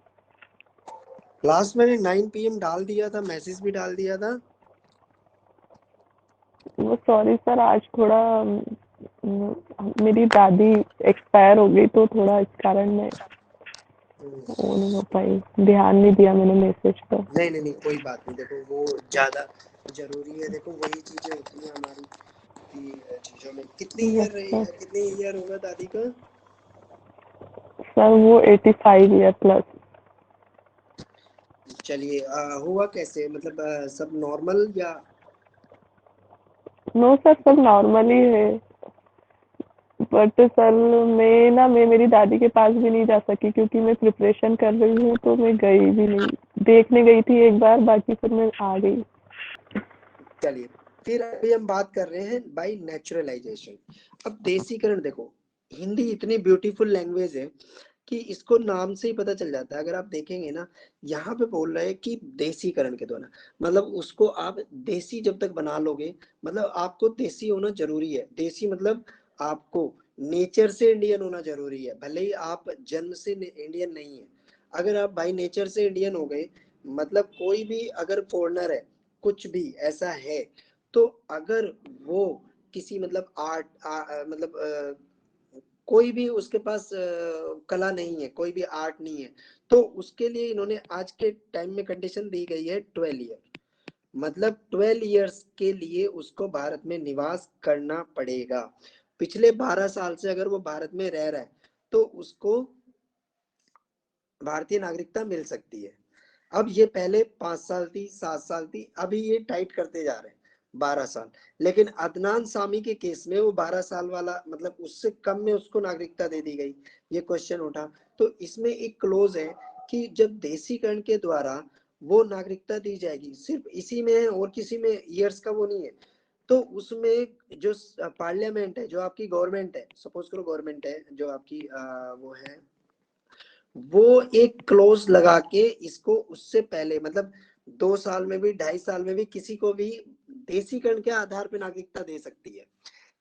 क्लास मैंने 9 PM डाल दिया था, मैसेज भी डाल दिया था। वो सॉरी सर, आज थोड़ा मेरी दादी एक्सपायर हो गई, तो थोड़ा इस कारण मैं वो नहीं हो पाई, ध्यान नहीं दिया मैंने मैसेज पर। नहीं नहीं नहीं, कोई बात नहीं, देखो वो ज्यादा जरूरी है। देखो वही चीजें होती हैं हमारी की चीजों में। कितने ईयर होगा दादी का? सर वो 85 ईयर प्लस। चलिए, हुआ कैसे, मतलब सब नॉर्मल या? नो सर, सब नॉर्मल ही है, बट सर मैं मेरी दादी के पास भी नहीं जा सकी क्योंकि मैं प्रिपरेशन कर रही हूँ, तो मैं गई भी नहीं। देखने गई थी एक बार, बाकी फिर मैं आ गई। चलिए, फिर अभी हम बात कर रहे हैं बाय नेचुरलाइजेशन। अब देसीकरण देखो, हिंदी इतनी ब्यूटीफुल लैंग्वेज है कि इसको नाम से ही पता चल जाता है। अगर आप देखेंगे ना, यहाँ पे बोल रहा है कि देसीकरण के द्वारा, मतलब उसको आप देसी जब तक बना लोगे, मतलब आपको देसी होना जरूरी है। देसी मतलब आपको नेचर से इंडियन होना जरूरी है, भले ही आप जन्म से इंडियन नहीं है। अगर आप बाई नेचर से इंडियन हो गए, मतलब कोई भी अगर फॉरेनर है, कुछ भी ऐसा है, तो अगर वो किसी मतलब आर्ट मतलब कोई भी उसके पास कला नहीं है, कोई भी आर्ट नहीं है, तो उसके लिए इन्होंने आज के टाइम में कंडीशन दी गई है 12 ईयर, मतलब 12 ईयर्स के लिए उसको भारत में निवास करना पड़ेगा। पिछले 12 साल से अगर वो भारत में रह रहा है तो उसको भारतीय नागरिकता मिल सकती है। अब ये पहले 5 साल थी, 7 साल थी, अभी ये टाइट करते जा रहे हैं 12 साल। लेकिन अदनान सामी के केस में वो 12 साल वाला मतलब उससे कम में उसको नागरिकता दे दी गई, ये क्वेश्चन उठा। तो इसमें एक क्लोज है कि जब देशीकरण के द्वारा वो नागरिकता दी जाएगी, सिर्फ इसी में है और किसी में ईयर्स का वो नहीं है, तो उसमें जो पार्लियामेंट है, जो आपकी गवर्नमेंट है, सपोज करो गवर्नमेंट है जो आपकी वो है, वो एक क्लोज लगा के इसको उससे पहले मतलब 2 साल में भी 2.5 साल में भी किसी को भी देशीकरण के आधार पर नागरिकता दे सकती है,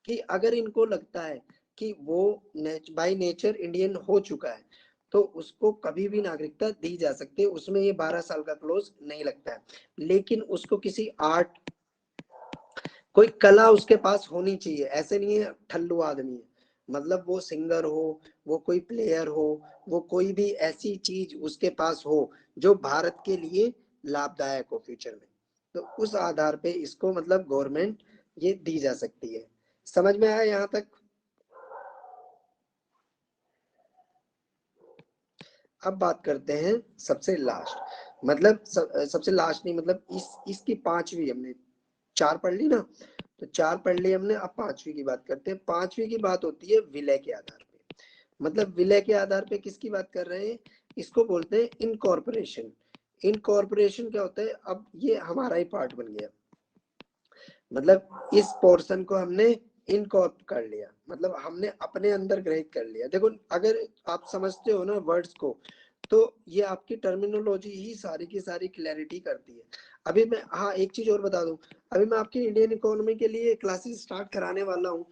कि अगर इनको लगता है कि वो बाय नेचर इंडियन हो चुका है तो उसको कभी भी नागरिकता दी जा सकती है, उसमें ये 12 साल का क्लोज नहीं लगता है। लेकिन उसको किसी आर्ट, कोई कला उसके पास होनी चाहिए, ऐसे नहीं है ठल्लू आदमी है, मतलब वो सिंगर हो, वो कोई प्लेयर हो, वो कोई भी ऐसी चीज उसके पास हो जो भारत के लिए लाभदायक हो फ्यूचर में, तो उस आधार पे इसको मतलब गवर्नमेंट ये दी जा सकती है। समझ में आया यहाँ तक? अब बात करते हैं सबसे लास्ट, मतलब सबसे लास्ट नहीं, मतलब इसकी 5वीं, हमने 4 पढ़ ली ना, तो 4 पढ़ ली हमने, अब 5वीं की बात करते हैं। 5वीं की बात होती है विलय के आधार पे, मतलब विलय के आधार पे किसकी बात कर रहे हैं, इसको बोलते हैं इनकॉर्पोरेशन। इनकॉर्पोरेशन क्या होता है, अब ये हमारा ही पार्ट बन गया, मतलब इस पोर्शन को हमने इनकॉर्प कर लिया, मतलब हमने अपने अंदर ग्रहित कर लिया। देखो अगर आप समझते हो ना वर्ड्स को, तो ये आपकी टर्मिनोलॉजी ही सारी की सारी क्लैरिटी करती है। अभी मैं, हाँ एक चीज और बता दूं, अभी मैं आपकी इंडियन इकोनॉमी के लिए क्लासेस स्टार्ट कराने वाला हूँ,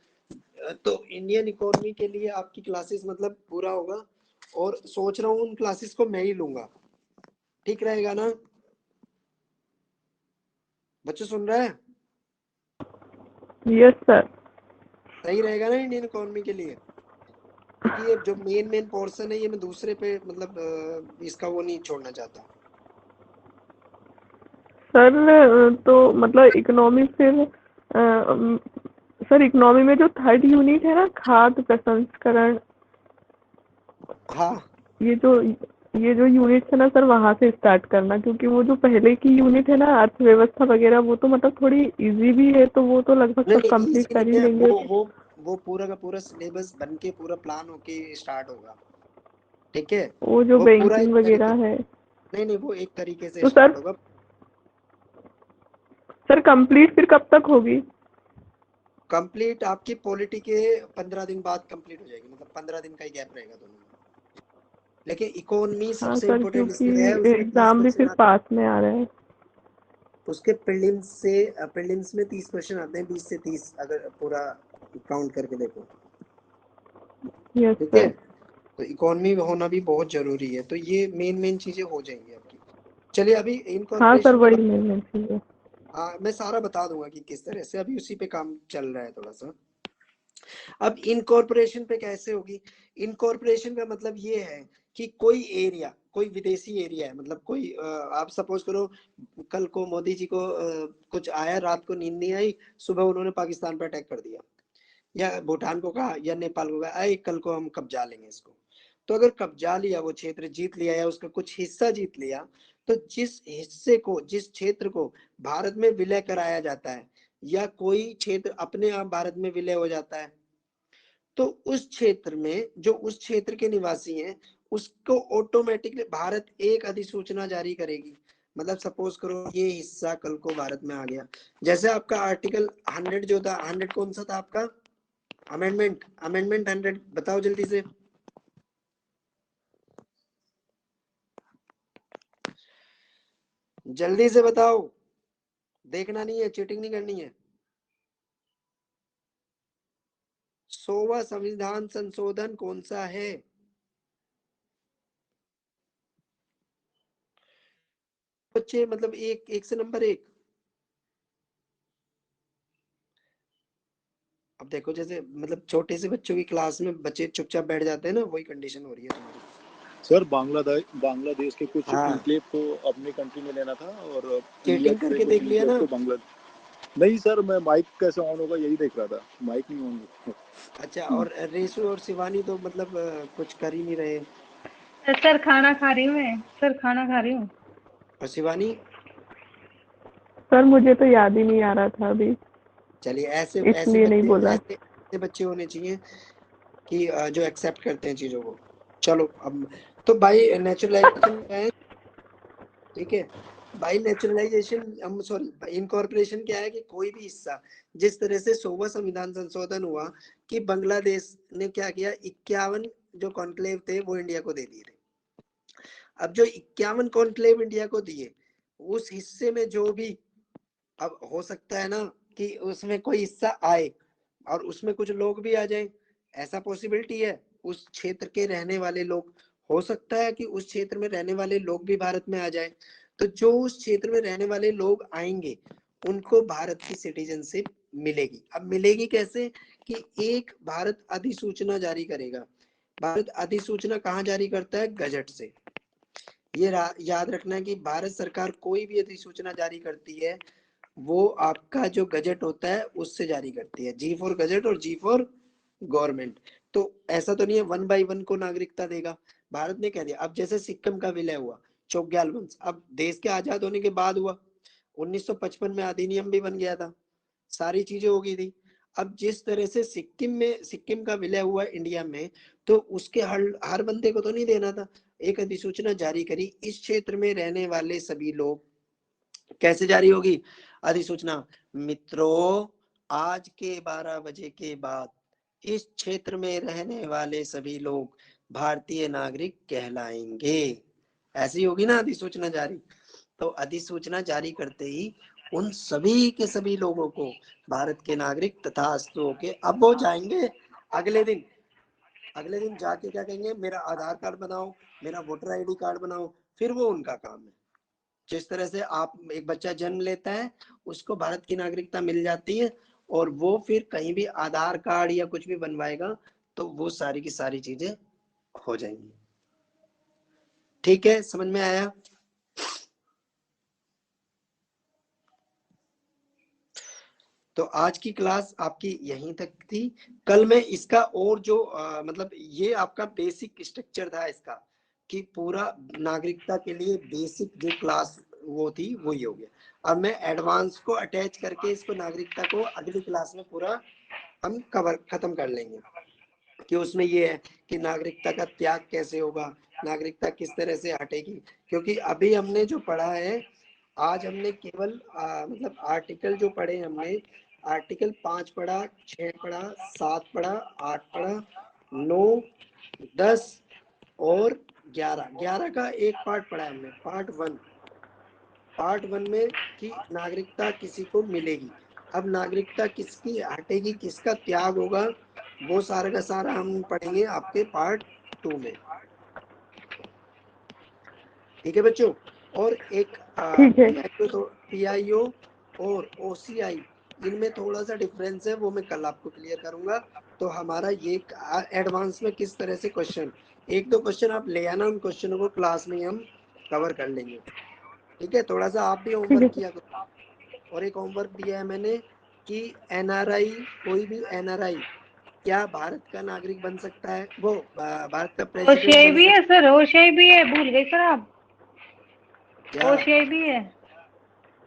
तो इंडियन इकोनॉमी के लिए आपकी क्लासेस मतलब पूरा होगा, और सोच रहा हूँ उन क्लासेस को मैं ही लूंगा, ठीक रहेगा ना बच्चे, सुन रहे हैं? Yes sir. सही रहेगा ना इंडियन इकोनॉमी के लिए, क्योंकि ये जो मेन पोर्शन है ये मैं दूसरे पे मतलब इसका वो नहीं छोड़ना चाहता। सर तो मतलब इकोनॉमी फिर सर इकोनॉमी में जो 3rd यूनिट है ना, खाद्य प्रसंस्करण, हाँ ये जो यूनिट है ना सर, वहां से स्टार्ट करना, क्योंकि वो जो पहले की यूनिट है ना अर्थव्यवस्था वगैरह, वो तो मतलब थोड़ी इजी भी है, तो वो तो लगभग नहीं सब नहीं कंप्लीट इजी कर ही नहीं है, लेंगे। वो पूरा का पूरा सिलेबस बन के पूरा प्लान होके स्टार्ट होगा, ठीक है? वो जो वो पूरा एक बैंकिंग तरीके, वगैरह है, नहीं नहीं वो एक तरीके से तो स्टार्ट सर होगा। कंप्लीट फिर कब तक होगी? कंप्लीट आपकी पॉलिटी के 15 दिन बाद कंप्लीट हो जाएगी, मतलब 15 दिन का ही गैप रहेगा दोनों में। लेकिन इकोनॉमी हाँ सबसे सर, इम्पोर्टेंट क्योंकि इसलिए है, उसमें 30 एग्जाम भी क्वेश्चन फिर आते हैं, पास में आ रहे हैं। उसके प्रीलिम्स में 30 क्वेश्चन आते हैं, 20 से 30 अगर पूरा काउंट करके देखो, यस ठीक है? सर। तो इकोनॉमी होना भी बहुत जरूरी है, तो ये मेन चीजें हो जाएंगी आपकी। चलिए अभी हाँ सर, इनकॉर्पोरेशन के वही बाद, मैंने चाहिए। हाँ मैं सारा बता दूंगा कि किस तरह से, अभी उसी पे काम चल रहा है थोड़ा सा। अब इनकॉर्पोरेशन पे कैसे होगी? इनकॉर्पोरेशन का मतलब ये है कि कोई एरिया, कोई विदेशी एरिया है, मतलब कोई आप सपोज करो कल को मोदी जी को कुछ आया, रात को नींद नहीं आई, सुबह उन्होंने पाकिस्तान पर अटैक कर दिया, या भूटान को कहा या नेपाल को कहा, अरे कल को हम कब्जा लेंगे इसको, तो अगर कब्जा लिया, वो क्षेत्र जीत लिया या उसका कुछ हिस्सा जीत लिया, तो जिस हिस्से को, जिस क्षेत्र को भारत में विलय कराया जाता है, या कोई क्षेत्र अपने आप भारत में विलय हो जाता है, तो उस क्षेत्र में जो उस क्षेत्र के निवासी हैं, उसको ऑटोमेटिकली भारत एक अधिसूचना जारी करेगी। मतलब सपोज करो ये हिस्सा कल को भारत में आ गया, जैसे आपका आर्टिकल 100 जो था, 100 कौन सा था आपका? अमेंडमेंट 100 बताओ जल्दी से। जल्दी से बताओ, देखना नहीं है, चीटिंग नहीं करनी है। 100वां संविधान संशोधन कौन सा है? बच्चे मतलब एक से नंबर 1। अब देखो जैसे मतलब छोटे से बच्चों की क्लास में बच्चे चुपचाप बैठ जाते हैं ना, वही कंडीशन हो रही है तुम्हारी। सर बांग्लादेश के कुछ हाँ, इनक्लेव को अपने कंट्री में लेना था और इंडिया चीटिंग से करके कुछ देख लिया इनक्लेव ना। को नहीं सर, मैं माइक कैसे ऑन होगा यही देख रहा था, माइक नहीं ऑन होगा। अच्छा, और रेसू और शिवानी तो मतलब कुछ कर ही नहीं रहे। सर खाना खा रही हूँ मैं, सर खाना खा रही हूँ। और शिवानी, सर मुझे तो याद ही नहीं आ रहा था अभी, चलिए ऐसे ऐसे इसलिए नहीं बच्चे बोला। ऐसे बच्चे होने चाहिए कि जो एक्सेप्ट करते हैं चीजों को। चलो अब तो बाई नेचुरलाइजेशन है, ठीक है। बाई नेचुरलाइजेशन हम सॉरी इनकॉर्पोरेशन क्या है कि कोई भी हिस्सा, जिस तरह से 100वां संविधान संशोधन हुआ कि बांग्लादेश ने क्या किया, 51 जो कॉन्क्लेव थे वो इंडिया को दे दिए थे। अब जो 51 कॉन्क्लेव इंडिया को दिए, उस हिस्से में जो भी, अब हो सकता है ना कि उसमें कोई हिस्सा आए और उसमें कुछ लोग भी आ जाएं, ऐसा पॉसिबिलिटी है। उस क्षेत्र के रहने वाले लोग, हो सकता है कि उस क्षेत्र में रहने वाले लोग भी भारत में आ जाएं। तो जो उस क्षेत्र में रहने वाले लोग आएंगे उनको भारत की सिटीजनशिप मिलेगी। अब मिलेगी कैसे कि एक भारत अधिसूचना जारी करेगा। भारत अधिसूचना कहाँ जारी करता है? गजट से। ये याद रखना है कि भारत सरकार कोई भी अधिसूचना जारी करती है वो आपका जो गजट होता है उससे जारी करती है। जी फॉर गजट और जी फॉर गवर्नमेंट। तो ऐसा तो नहीं है 1 by 1 को नागरिकता देगा। भारत ने कह दिया, अब जैसे सिक्किम का विलय हुआ, चोग्याल वंश, अब देश के आजाद होने के बाद हुआ, 1955 में अधिनियम भी बन गया था, सारी चीजें हो गई थी। अब जिस तरह से सिक्किम का विलय हुआ इंडिया में, तो उसके हर बंदे को तो नहीं देना था। एक अधिसूचना जारी करी, इस क्षेत्र में रहने वाले सभी लोग, कैसे जारी होगी अधिसूचना? मित्रों, आज के 12 बजे के बाद इस क्षेत्र में रहने वाले सभी लोग भारतीय नागरिक कहलाएंगे। ऐसी होगी ना अधिसूचना जारी। तो अधिसूचना जारी करते ही उन सभी के सभी लोगों को भारत के नागरिक तथास्तु होके, अब वो जाएंगे अगले दिन जाके क्या कहेंगे, मेरा आधार कार्ड बनाओ, मेरा वोटर आईडी कार्ड बनाओ। फिर वो उनका काम है। जिस तरह से आप एक बच्चा जन्म लेता है, उसको भारत की नागरिकता मिल जाती है और वो फिर कहीं भी आधार कार्ड या कुछ भी बनवाएगा तो वो सारी की सारी चीजें हो जाएंगी। ठीक है, समझ में आया? तो आज की क्लास आपकी यहीं तक थी। कल मैं इसका और जो मतलब ये आपका बेसिक स्ट्रक्चर था इसका, कि पूरा नागरिकता के लिए बेसिक जो क्लास वो थी वही हो गया। अब मैं एडवांस को अटैच करके इसको नागरिकता को अगली क्लास में पूरा हम खत्म कर लेंगे कि उसमें ये है कि नागरिकता का त्याग कैसे होगा, नागरिकता किस तरह से हटेगी। क्योंकि अभी हमने जो पढ़ा है, आज हमने केवल मतलब आर्टिकल जो पढ़े हमने, आर्टिकल 5 पढ़ा, 6 पढ़ा, 7 पढ़ा, 8 पढ़ा, 9, 10 और 11 का एक पार्ट पढ़ा है हमने, पार्ट 1 में कि नागरिकता किसी को मिलेगी। अब नागरिकता किसकी हटेगी, किसका त्याग होगा, वो सारा का सारा हम पढ़ेंगे आपके पार्ट 2 में। ठीक है बच्चों? और एक ठीक है। पीआईओ और ओसीआई, इनमें थोड़ा सा डिफरेंस है, वो मैं कल आपको क्लियर करूंगा। तो हमारा ये एडवांस में किस तरह से क्वेश्चन, 1-2 क्वेश्चन आप ले आना, उन क्वेश्चनों को क्लास में हम कवर कर लेंगे। ठीक है, थोड़ा सा आप भी ठीक होमवर्क है। किया करो। और एक होमवर्क दिया है मैंने कि एनआरआई, कोई भी एनआरआई क्या भारत का नागरिक बन सकता है, वो भारत का प्रेसिडेंट ओशियाई बन भी है सकता सर, ओशियाई भी है, भूल गए सर आप। क्या? ओशियाई भी है,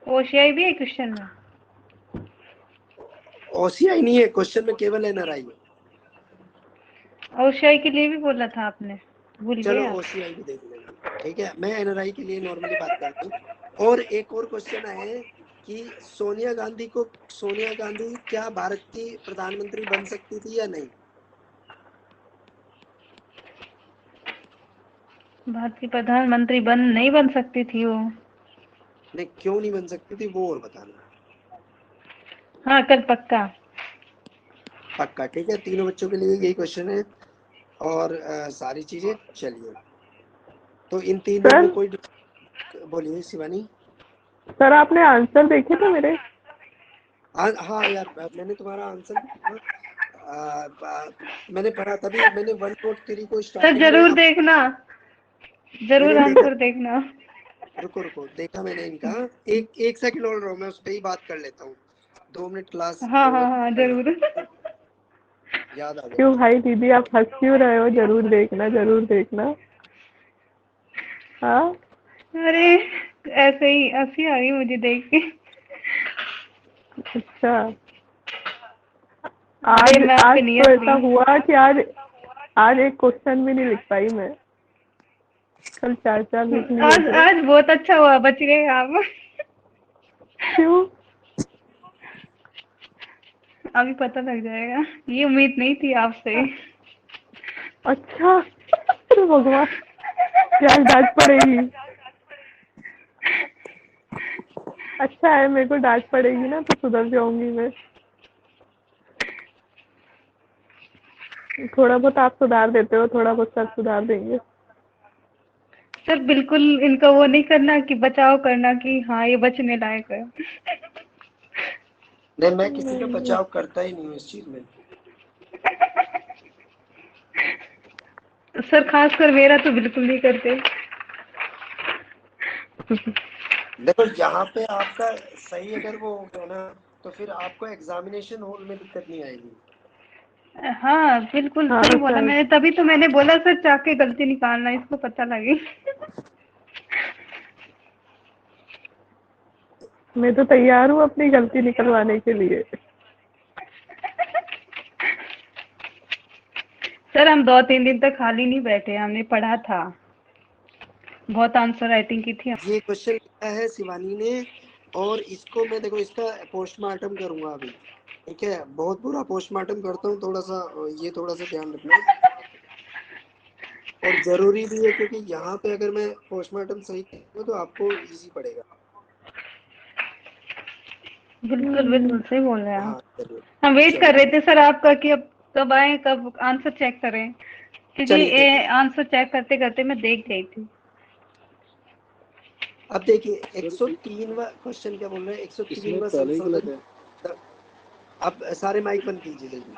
ओशियाई भी है क्वेश्चन में। ओसीआई नहीं है क्वेश्चन में, केवल एनआरआई है। ओशियाई के लिए भी बोला था आपने, भूल चलो गए आप। ओसीआई भी देख लेंगे। ठीक है, मैं एनआरआई के लिए नॉर्मली बात कर रहा हूँ। और एक और क्वेश्चन है कि सोनिया गांधी क्या भारत की प्रधानमंत्री बन सकती थी या नहीं? भारत की प्रधानमंत्री नहीं बन सकती थी वो। नहीं, क्यों नहीं बन सकती थी वो और बताना। हाँ कल पक्का। पक्का, ठीक है। तीनों बच्चों के लिए यही क्वेश्चन है और सारी चीजें। चलिए, तो इन 3 दिन में सर कोई बोलिए शिवानी। सर आपने आंसर देखे थे मेरे? हाँ यार, मैंने तुम्हारा आंसर मैंने पढ़ा, तभी मैंने 1.3 को सर स्टार्टिंग जरूर में देखना, जरूर मैंने आंसर देखना। रुको देखा मैंने इनका। एक सेकंड होल्ड रहो, मैं उस पर ही बात कर लेता हूँ। 2 मिनट क्लास हाँ हाँ ओवर हाँ कर लेता जरूर। हूँ, याद आ क्यों गया। भाई दीदी आप हंस क्यों रहे हो? जरूर देखना, जरूर देखना। हाँ अरे ऐसे ही हंसी आ रही मुझे देख के। अच्छा। अरे आज मैं आप आज पे नहीं तो ऐसा हंसी। हुआ कि आज एक क्वेश्चन भी नहीं लिख पाई मैं। कल 4 लिख लिए आज थे। आज बहुत अच्छा हुआ, बच गए आप। क्यों? अभी पता लग जाएगा, ये उम्मीद नहीं थी आपसे। अच्छा अरे भगवान, यार डांट पड़ेगी। अच्छा है, मेरे को डांट पड़ेगी ना तो सुधर जाऊंगी मैं। थोड़ा बहुत आप सुधार देते हो, थोड़ा बहुत सर सुधार देंगे। सर बिल्कुल इनका वो नहीं करना कि बचाव करना कि हाँ ये बचने लायक है। नहीं, मैं किसी का बचाव करता ही नहीं हूँ इस चीज में। सर खासकर मेरा तो बिल्कुल नहीं करते। देखो यहाँ पे आपका सही अगर वो हो गया ना, तो फिर आपको एग्जामिनेशन हॉल में दिक्कत नहीं आएगी। हाँ बिल्कुल हाँ सही बोला सर, मैंने, तभी तो मैंने बोला सर चाके गलती निकालना, इसको पता लगे। मैं तो तैयार हूँ अपनी गलती निकलवाने के लिए। सर हम 2-3 दिन तक खाली नहीं बैठे, हमने पढ़ा था, बहुत आंसर राइटिंग की थी। ये क्वेश्चन लिखा है शिवानी ने, और इसको मैं देखो इसका पोस्टमार्टम करूंगा अभी। ठीक है, बहुत बुरा पोस्टमार्टम करता हूँ, थोड़ा सा ध्यान रखना। और जरूरी भी है, क्योंकि यहाँ पे अगर मैं पोस्टमार्टम सही करूँ तो आपको इजी पड़ेगा। बिल्कुल बिल्कुल सही बोल रहे हैं हाँ आप। चलिए। हम वेट कर चलिए रहे थे सर आपका कि अब कब आए, कब आंसर चेक करें, क्योंकि चलिए देखिए, ये आंसर चेक करते करते मैं देख गई थी। अब देखिए 103वां क्वेश्चन क्या बोल रहे हैं, इसमें 103वां पहले ही गलत संशोधन। है। अब सारे माइक बंद कीजिए जल्दी।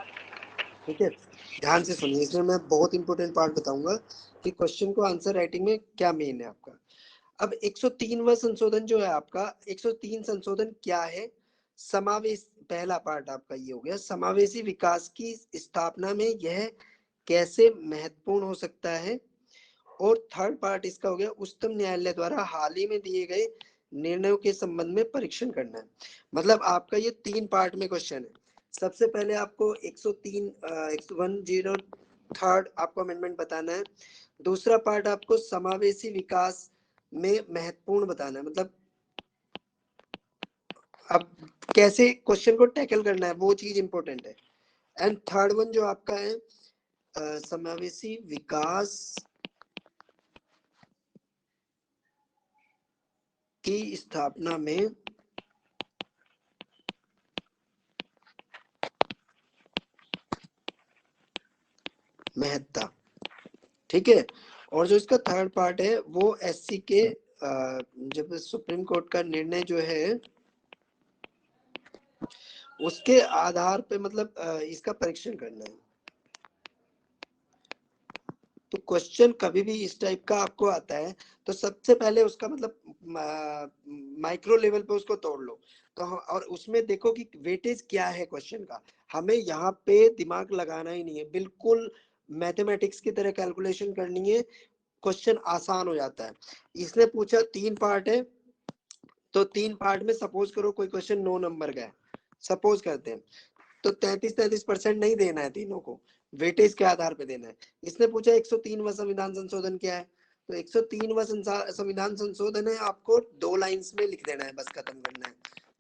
ठीक है, ध्यान से सुनिए, इसमें मैं बहुत इंपॉर्टेंट पार्ट बताऊंगा कि क्वेश्चन को आंसर राइटिंग में क्या मेन है आपका। अब 103वां संशोधन जो है आपका, 103 संशोधन क्या है? समावेश, पहला पार्ट आपका ये हो गया, समावेशी विकास की स्थापना में यह कैसे महत्वपूर्ण हो सकता है। और थर्ड पार्ट इसका हो गया, उच्चतम न्यायालय द्वारा हाल ही में दिए गए निर्णयों के संबंध में परीक्षण करना है। मतलब आपका ये 3 पार्ट में क्वेश्चन है। सबसे पहले आपको 103 110 थर्ड आपको अमेंडमेंट बताना है। दूसरा पार्ट आपको समावेशी विकास में महत्वपूर्ण बताना है, मतलब अब कैसे क्वेश्चन को टैकल करना है वो चीज इंपॉर्टेंट है। एंड थर्ड वन जो आपका है समावेशी विकास की स्थापना में महत्ता। ठीक है, और जो इसका थर्ड पार्ट है वो एससी के जब सुप्रीम कोर्ट का निर्णय जो है उसके आधार पे, मतलब इसका परीक्षण करना है। तो क्वेश्चन कभी भी इस टाइप का आपको आता है तो सबसे पहले उसका मतलब माइक्रो लेवल पे उसको तोड़ लो। तो और उसमें देखो कि वेटेज क्या है क्वेश्चन का। हमें यहाँ पे दिमाग लगाना ही नहीं है, बिल्कुल मैथमेटिक्स की तरह कैलकुलेशन करनी है, क्वेश्चन आसान हो जाता है। इसने पूछा 3 पार्ट है, तो 3 पार्ट में सपोज करो कोई क्वेश्चन 9 नंबर का है, सपोज करते हैं, तो 33% नहीं देना है तीनों को, वेटेज के आधार पे देना है। इसने पूछा 103वां संविधान संशोधन क्या है, तो 103वां संविधान संशोधन है, आपको 2 लाइंस में लिख देना है, बस खत्म करना है,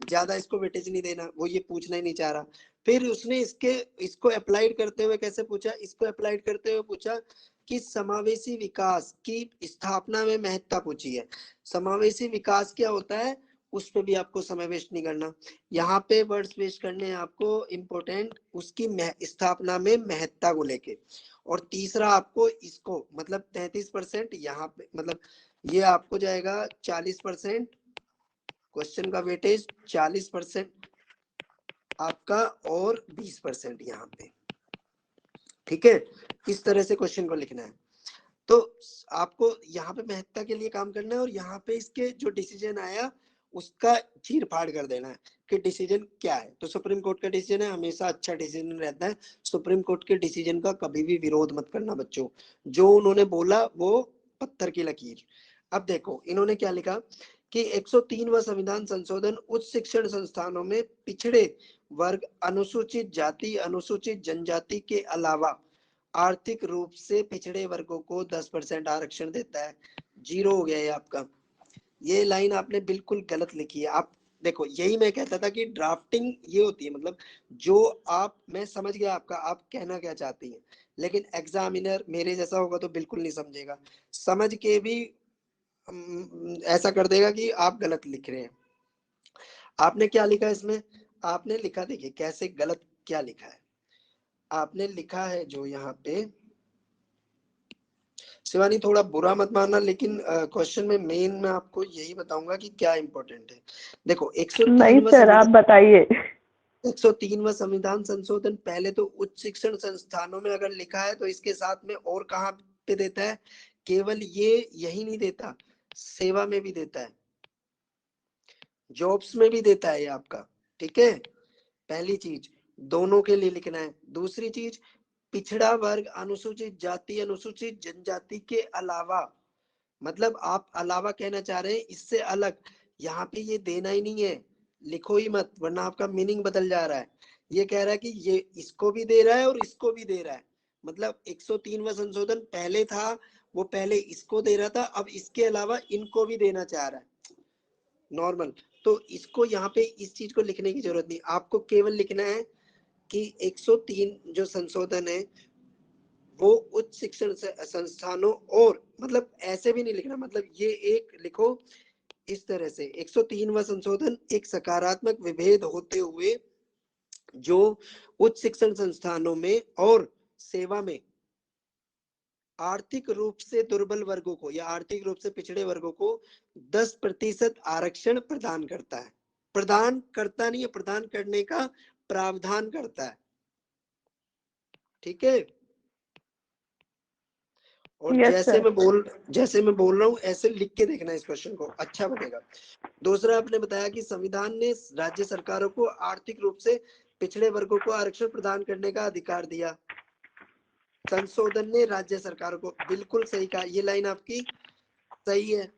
ज्यादा इसको वेटेज नहीं देना, वो ये पूछना ही नहीं चाह रहा। फिर उसने इसको अप्लाइड करते हुए कैसे पूछा, इसको अप्लाइड करते हुए पूछा कि समावेशी विकास की स्थापना में महत्ता पूछी है। समावेशी विकास क्या होता है उस पर भी आपको समय वेस्ट नहीं करना, यहाँ पे वर्ड्स वेस्ट करने हैं आपको इम्पोर्टेंट, उसकी स्थापना में महत्ता को लेके। और तीसरा आपको इसको मतलब 33% यहाँ पे, मतलब ये आपको जाएगा 40%, क्वेश्चन का वेटेज 40% आपका और 20% यहाँ पे, ठीक है। इस तरह से क्वेश्चन को लिखना है। तो आपको यहाँ पे महत्ता के लिए काम करना है और यहाँ पे इसके जो डिसीजन आया उसका चीर फाड़ कर देना है कि डिसीजन क्या है। तो सुप्रीम कोर्ट का डिसीजन है, हमेशा अच्छा डिसीजन रहता है। सुप्रीम कोर्ट के डिसीजन का कभी भी विरोध मत करना बच्चों, जो उन्होंने बोला वो पत्थर की लकीर। अब देखो इन्होंने क्या लिखा कि 103वां संविधान संशोधन उच्च शिक्षण संस्थानों में पिछड़े वर्ग, अनुसूचित जाति, अनुसूचित जनजाति के अलावा आर्थिक रूप से पिछड़े वर्गों को 10% आरक्षण देता है। 0 हो गया ये आपका। ये लाइन आपने बिल्कुल गलत लिखी है। आप देखो यही मैं कहता था कि ड्राफ्टिंग ये होती है, मतलब जो आप, मैं समझ गया आपका आप कहना क्या चाहती हैं, लेकिन एग्जामिनर मेरे जैसा होगा तो बिल्कुल नहीं समझेगा, समझ के भी ऐसा कर देगा कि आप गलत लिख रहे हैं। आपने क्या लिखा इसमें, आपने लिखा, देखिए कैसे गलत क्या लिखा है। आपने लिखा है जो यहाँ पे, शिवानी थोड़ा बुरा मत मानना, लेकिन क्वेश्चन में मेन मैं आपको यही बताऊंगा कि क्या इंपॉर्टेंट है। देखो नहीं सर, आप बताइए। 103वां संविधान संशोधन पहले तो उच्च शिक्षण संस्थानों में अगर लिखा है तो इसके साथ में और कहाँ पे देता है, केवल ये यही नहीं देता, सेवा में भी देता है, जॉब्स में भी देता है ये आपका, ठीक है। पहली चीज दोनों के लिए लिखना है। दूसरी चीज पिछड़ा वर्ग, अनुसूचित जाति, अनुसूचित जनजाति के अलावा, मतलब आप अलावा कहना चाह रहे हैं, इससे अलग। यहाँ पे ये देना ही नहीं है, लिखो ही मत वरना आपका मीनिंग बदल जा रहा है। ये कह रहा है कि ये इसको भी दे रहा है और इसको भी दे रहा है, मतलब 103वां संशोधन पहले था, वो पहले इसको दे रहा था, अब इसके अलावा इनको भी देना चाह रहा है, नॉर्मल। तो इसको यहाँ पे इस चीज को लिखने की जरूरत नहीं, आपको केवल लिखना है कि 103 जो संशोधन है वो उच्च शिक्षण संस्थानों और, मतलब ऐसे भी नहीं लिखना, मतलब ये एक लिखो इस तरह से, 103वां संशोधन एक सकारात्मक विभेद होते हुए जो उच्च शिक्षण संस्थानों में और सेवा में आर्थिक रूप से दुर्बल वर्गों को या आर्थिक रूप से पिछड़े वर्गों को 10% आरक्षण प्रदान करता है। प्रदान करता नहीं है, प्रदान करने का प्रावधान करता है, ठीक है। और यस जैसे सर। मैं बोल रहा हूँ ऐसे लिख के देखना इस क्वेश्चन को, अच्छा बनेगा। दूसरा आपने बताया कि संविधान ने राज्य सरकारों को आर्थिक रूप से पिछड़े वर्गों को आरक्षण प्रदान करने का अधिकार दिया। संशोधन ने राज्य सरकारों को, बिल्कुल सही कहा, ये लाइन आपकी सही है।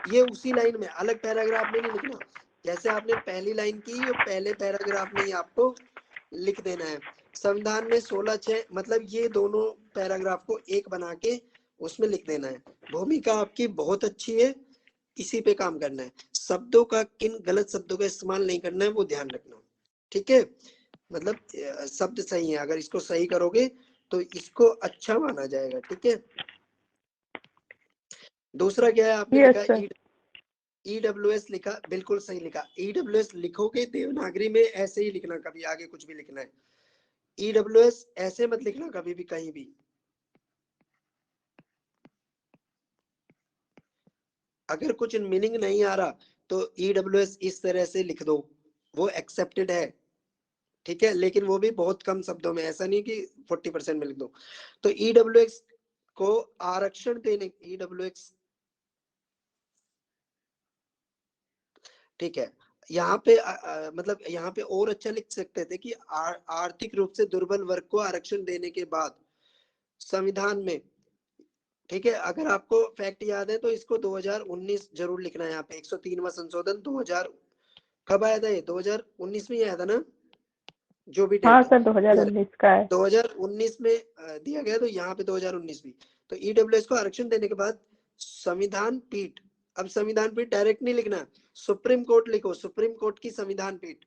ये उसी लाइन में, अलग पैराग्राफ में नहीं लिखना, जैसे आपने पहली लाइन की ये पहले पैराग्राफ में ही आपको लिख देना है। संविधान में 16(6), मतलब ये दोनों पैराग्राफ को एक बना के उसमें लिख देना है। भूमिका आपकी बहुत अच्छी है, इसी पे काम करना है। शब्दों का, किन गलत शब्दों का इस्तेमाल नहीं करना है वो ध्यान रखना, ठीक है। मतलब शब्द सही है, अगर इसको सही करोगे तो इसको अच्छा माना जाएगा, ठीक है। दूसरा क्या है, आपने यस लिखा सर। EWS लिखा, बिल्कुल सही लिखा। EWS लिखोगे देवनागरी में ऐसे ही लिखना, कभी आगे कुछ भी लिखना है EWS ऐसे मत लिखना कभी भी कहीं भी। अगर कुछ मीनिंग नहीं आ रहा तो EWS इस तरह से लिख दो, वो एक्सेप्टेड है, ठीक है। लेकिन वो भी बहुत कम शब्दों में, ऐसा नहीं कि 40% में लिख दो। तो EWS को आरक्षण देने, EWS, ठीक है। यहाँ पे मतलब यहाँ पे और अच्छा लिख सकते थे कि आर्थिक रूप से दुर्बल वर्ग को आरक्षण देने के बाद संविधान में, ठीक है। अगर आपको फैक्ट याद है तो इसको 2019 जरूर लिखना है यहाँ पे। 103वां संशोधन 2000 कब आया था, ये 2019 में ही आया था ना, जो भी हाँ डेट सर, 2019 का है। 2019 में दिया गया, तो यहाँ पे 2019 भी। तो EWS को आरक्षण देने के बाद संविधान पीठ, अब संविधान पीठ डायरेक्ट नहीं लिखना, सुप्रीम कोर्ट लिखो, सुप्रीम कोर्ट की संविधान पीठ,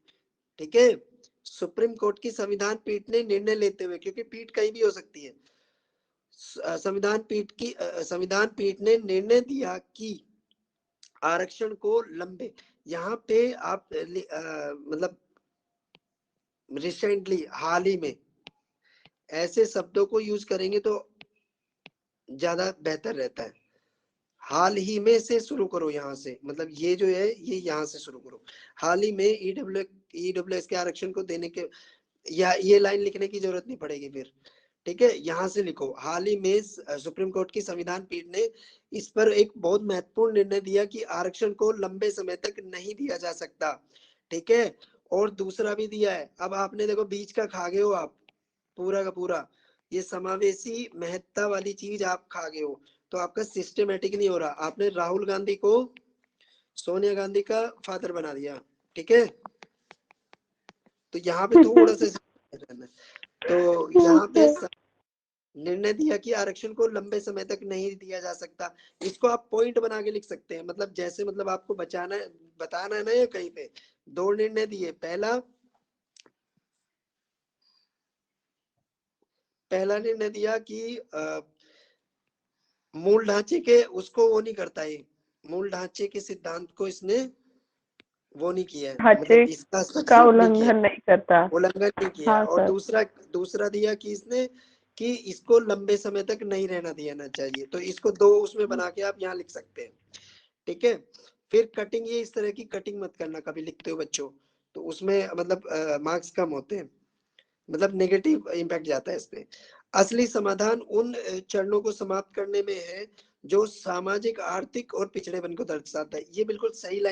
ठीक है। सुप्रीम कोर्ट की संविधान पीठ ने निर्णय लेते हुए, क्योंकि पीठ कहीं भी हो सकती है, संविधान पीठ ने निर्णय दिया कि आरक्षण को लंबे, यहाँ पे आप मतलब रिसेंटली, हाल ही में, ऐसे शब्दों को यूज करेंगे तो ज्यादा बेहतर रहता है। हाल ही में से शुरू करो, यहाँ से, मतलब ये जो है ये यहाँ से शुरू करो। हाल ही में ईडब्ल्यूएस के आरक्षण को देने के, या ये लाइन लिखने की जरूरत नहीं पड़ेगी फिर, ठीक है, यहाँ से लिखो। हाल ही में सुप्रीम कोर्ट की संविधान पीठ ने इस पर एक बहुत महत्वपूर्ण निर्णय दिया कि आरक्षण को लंबे समय तक नहीं दिया जा सकता, ठीक है। और दूसरा भी दिया है, अब आपने देखो बीच का खा गए हो आप पूरा का पूरा, ये समावेशी महत्ता वाली चीज आप खा गए हो, तो आपका सिस्टमेटिक नहीं हो रहा। आपने राहुल गांधी को सोनिया गांधी का फादर बना दिया, ठीक है, तो यहाँ पे थोड़ा सा रहना। तो यहाँ पे निर्णय दिया कि आरक्षण को लंबे समय तक नहीं दिया जा सकता। इसको आप पॉइंट बना के लिख सकते हैं, मतलब जैसे मतलब आपको बताना है ना, या कहीं पे दो निर्णय दिए। पहला निर्णय दिया कि मूल ढांचे के उसको वो नहीं करता है, मूल ढांचे के सिद्धांत को इसने वो नहीं किया है, मतलब इसका का उल्लंघन नहीं करता, उल्लंघन नहीं किया। हाँ, और दूसरा दिया कि इसने कि इसको लंबे समय तक नहीं रहना देना चाहिए, तो इसको दो उसमें बना के आप यहाँ लिख सकते हैं, ठीक है। फिर कटिंग, ये इस तरह की कटिंग मत करना कभी लिखते हो बच्चों, तो उसमें मतलब मार्क्स कम होते हैं, मतलब नेगेटिव इम्पैक्ट जाता है इसमें। असली समाधान उन चरणों को समाप्त करने में है जो सामाजिक, आर्थिक और पिछड़ेपन को दर्शाता है। ये बिल्कुल सही लाइन